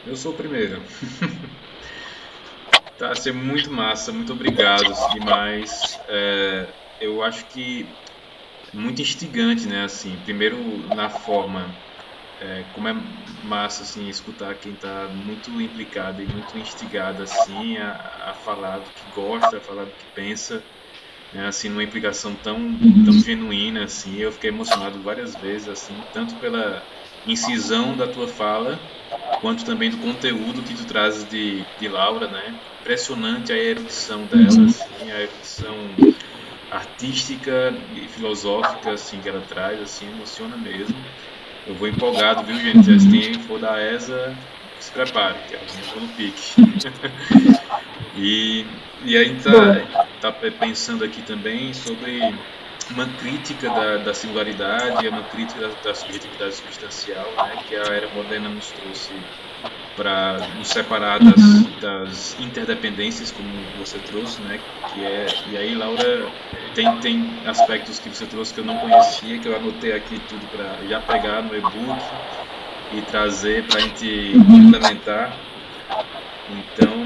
Eu sou o primeiro. Tá, ser muito massa, muito obrigado demais. Eu acho que é muito instigante, né? Assim, primeiro na forma, como é massa assim escutar quem está muito implicado e muito instigado assim a falar do que gosta, a falar do que pensa, né? Assim, numa implicação tão genuína assim. Eu fiquei emocionado várias vezes assim, tanto pela incisão da tua fala, quanto também do conteúdo que tu trazes de Laura, né? Impressionante a erudição dela, assim, a erudição artística e filosófica, assim, que ela traz, assim, emociona mesmo. Eu vou empolgado, viu, gente? Se quem for da ESA, se prepare, que eu vou no pique. E aí tá pensando aqui também sobre uma crítica da singularidade, uma crítica da subjetividade substancial, né, que a era moderna nos trouxe para nos separar das interdependências, como você trouxe, né, e aí, Laura, tem aspectos que você trouxe que eu não conhecia, que eu anotei aqui tudo para já pegar no e-book e trazer para a gente implementar. Então,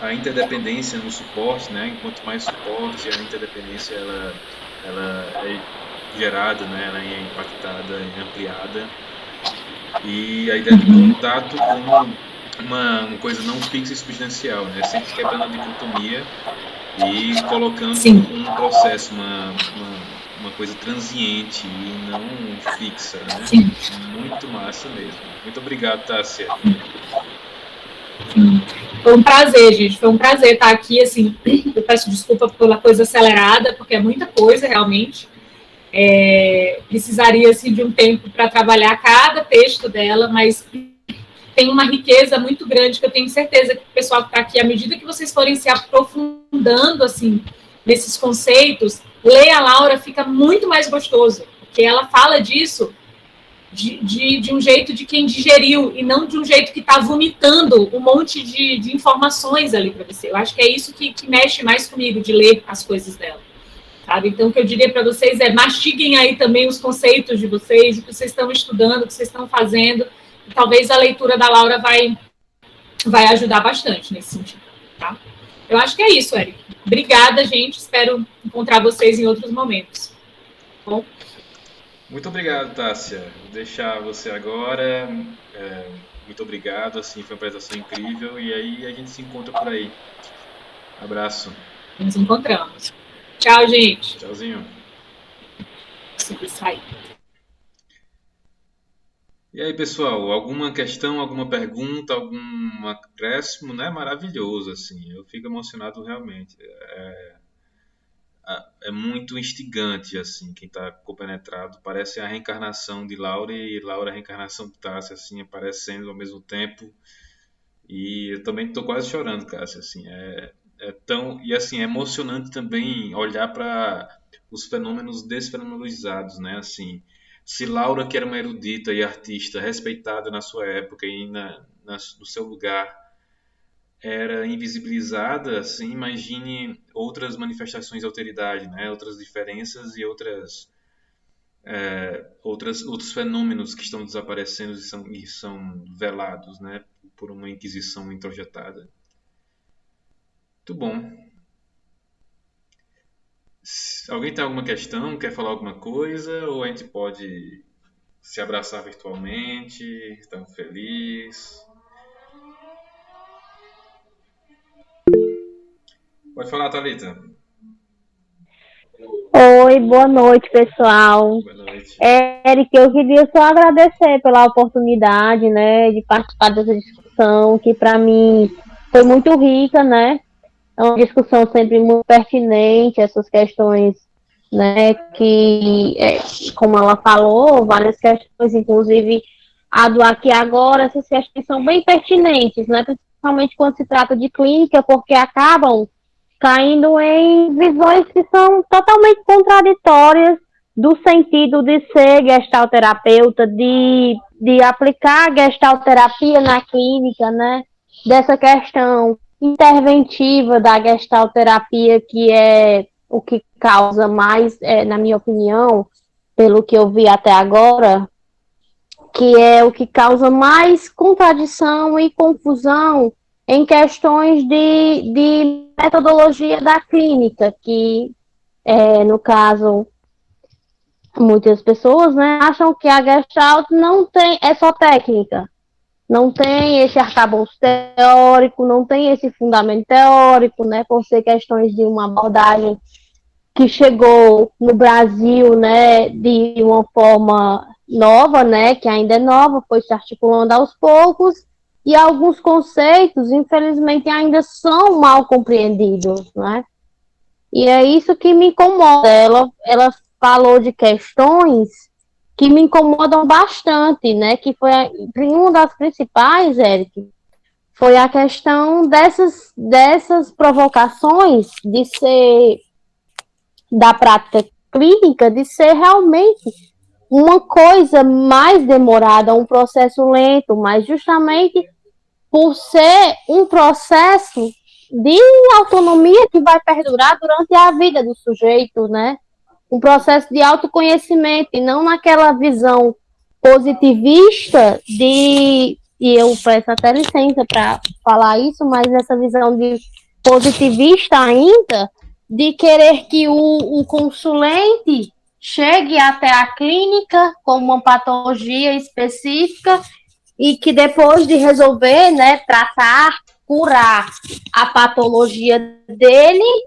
a interdependência no suporte, né? Quanto mais suporte, a interdependência ela é gerada, né? Ela é impactada e ampliada. E a ideia de contato como uma coisa não fixa e substancial, né? Sempre quebrando a dicotomia e colocando um processo, uma coisa transiente e não fixa, né? Sim. Muito massa mesmo. Muito obrigado, Tássia. Foi um prazer, gente. Foi um prazer estar aqui. Assim, eu peço desculpa pela coisa acelerada, porque é muita coisa, realmente. Precisaria assim, de um tempo para trabalhar cada texto dela, mas tem uma riqueza muito grande que eu tenho certeza que o pessoal que está aqui, à medida que vocês forem se aprofundando assim, nesses conceitos, ler a Laura fica muito mais gostoso, porque ela fala disso de um jeito de quem digeriu e não de um jeito que está vomitando um monte de informações ali para você. Eu acho que é isso que mexe mais comigo, de ler as coisas dela. Sabe? Então, o que eu diria para vocês é mastiguem aí também os conceitos de vocês, o que vocês estão estudando, o que vocês estão fazendo, e talvez a leitura da Laura vai ajudar bastante nesse sentido. Tá? Eu acho que é isso, Eric. Obrigada, gente. Espero encontrar vocês em outros momentos. Bom? Muito obrigado, Tássia. Vou deixar você agora. Muito obrigado, assim, foi uma apresentação incrível. E aí a gente se encontra por aí. Abraço. Nos encontramos. Tchau, gente. Tchauzinho. Consegui sair. E aí, pessoal, alguma questão, alguma pergunta, algum acréscimo, né? Maravilhoso, assim. Eu fico emocionado realmente. É muito instigante, assim, quem está compenetrado. Parece a reencarnação de Laura e Laura a reencarnação de Tássia, assim, aparecendo ao mesmo tempo. E eu também estou quase chorando, Cássia, assim. E assim, é emocionante também olhar para os fenômenos desfenomenalizados, né? Assim, se Laura, que era uma erudita e artista respeitada na sua época e no seu lugar, era invisibilizada, assim, imagine outras manifestações de alteridade, né? Outras diferenças e outros fenômenos que estão desaparecendo e são velados, né? Por uma inquisição introjetada. Muito bom. Alguém tem alguma questão? Quer falar alguma coisa? Ou a gente pode se abraçar virtualmente? Estamos felizes? Pode falar, Thalita. Oi, boa noite, pessoal. Boa noite. Eric, eu queria só agradecer pela oportunidade, né, de participar dessa discussão, que para mim foi muito rica, né? É uma discussão sempre muito pertinente, essas questões, né, como ela falou, várias questões, inclusive a do aqui e agora, essas questões são bem pertinentes, né, principalmente quando se trata de clínica, porque acabam caindo em visões que são totalmente contraditórias do sentido de ser gestalterapeuta, de aplicar a gestalterapia na clínica, né, dessa questão interventiva da gestalterapia, que é o que causa mais, na minha opinião, pelo que eu vi até agora, que é o que causa mais contradição e confusão em questões de metodologia da clínica, que, no caso, muitas pessoas, né, acham que a Gestalt não tem, é só técnica, não tem esse arcabouço teórico, não tem esse fundamento teórico, né, por ser questões de uma abordagem que chegou no Brasil, né, de uma forma nova, né, que ainda é nova, foi se articulando aos poucos, e alguns conceitos, infelizmente, ainda são mal compreendidos, né? E é isso que me incomoda. Ela falou de questões que me incomodam bastante, né? Que foi uma das principais, Eric, foi a questão dessas provocações de ser da prática clínica, de ser realmente uma coisa mais demorada, um processo lento, mas justamente por ser um processo de autonomia que vai perdurar durante a vida do sujeito, né? Um processo de autoconhecimento, e não naquela visão positivista e eu peço até licença para falar isso, mas essa visão de positivista ainda, de querer que o consulente chegue até a clínica com uma patologia específica e que depois de resolver, né, tratar, curar a patologia dele,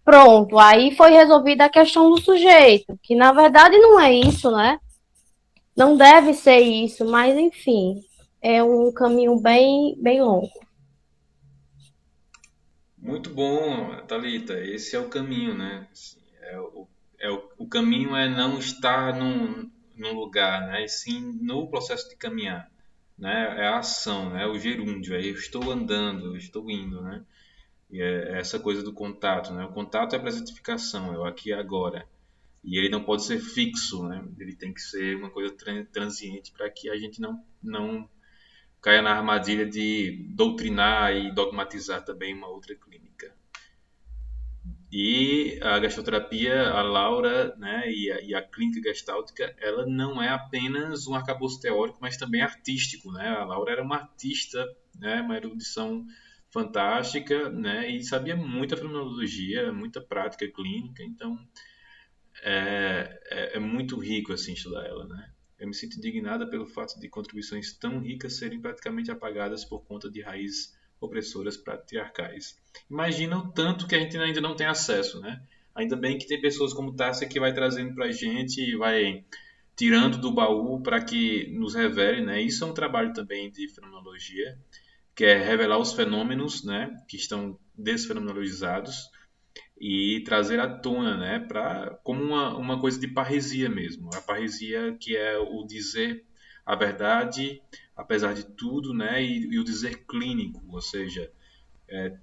pronto, aí foi resolvida a questão do sujeito, que na verdade não é isso, né? Não deve ser isso, mas enfim, é um caminho bem, bem longo. Muito bom, Thalita. Esse é o caminho, né? Assim, o caminho é não estar num lugar, né? E sim no processo de caminhar, né? É a ação, né? É o gerúndio. É eu estou andando, eu estou indo, né? E é essa coisa do contato, né? O contato é a presentificação, é o aqui e agora. E ele não pode ser fixo, né? Ele tem que ser uma coisa transiente para que a gente não caia na armadilha de doutrinar e dogmatizar também uma outra clínica. E a gastroterapia, a Laura, né, e a clínica gestáltica, ela não é apenas um arcabouço teórico, mas também artístico, né? A Laura era uma artista, né, uma erudição fantástica, né, e sabia muita fenomenologia, muita prática clínica, então é muito rico assim estudar ela, né? Eu me sinto indignada pelo fato de contribuições tão ricas serem praticamente apagadas por conta de raízes opressoras patriarcais. Imagina o tanto que a gente ainda não tem acesso, né? Ainda bem que tem pessoas como Tássia que vai trazendo para a gente e vai tirando do baú para que nos revele, né? Isso é um trabalho também de fenomenologia, que é revelar os fenômenos, né, que estão desfenomenologizados e trazer à tona, né, como uma coisa de parresia mesmo. A parresia que é o dizer a verdade, apesar de tudo, né, e o dizer clínico, ou seja,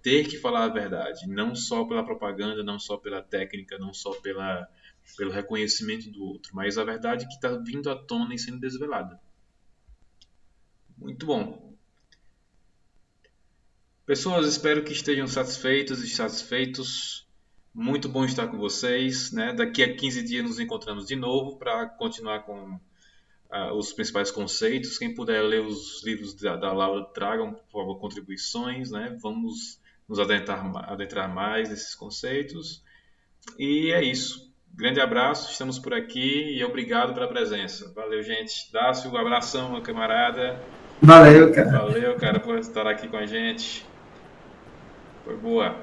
ter que falar a verdade, não só pela propaganda, não só pela técnica, não só pelo reconhecimento do outro, mas a verdade que está vindo à tona e sendo desvelada. Muito bom. Pessoas, espero que estejam satisfeitos e satisfeitos. Muito bom estar com vocês, né? Daqui a 15 dias nos encontramos de novo para continuar com os principais conceitos. Quem puder ler os livros da Laura, tragam, por favor, contribuições, né? Vamos nos adentrar mais nesses conceitos. E é isso. Grande abraço, estamos por aqui e obrigado pela presença. Valeu, gente. Dácio, um abração, meu camarada. Valeu, cara. Valeu, cara, por estar aqui com a gente. Foi boa.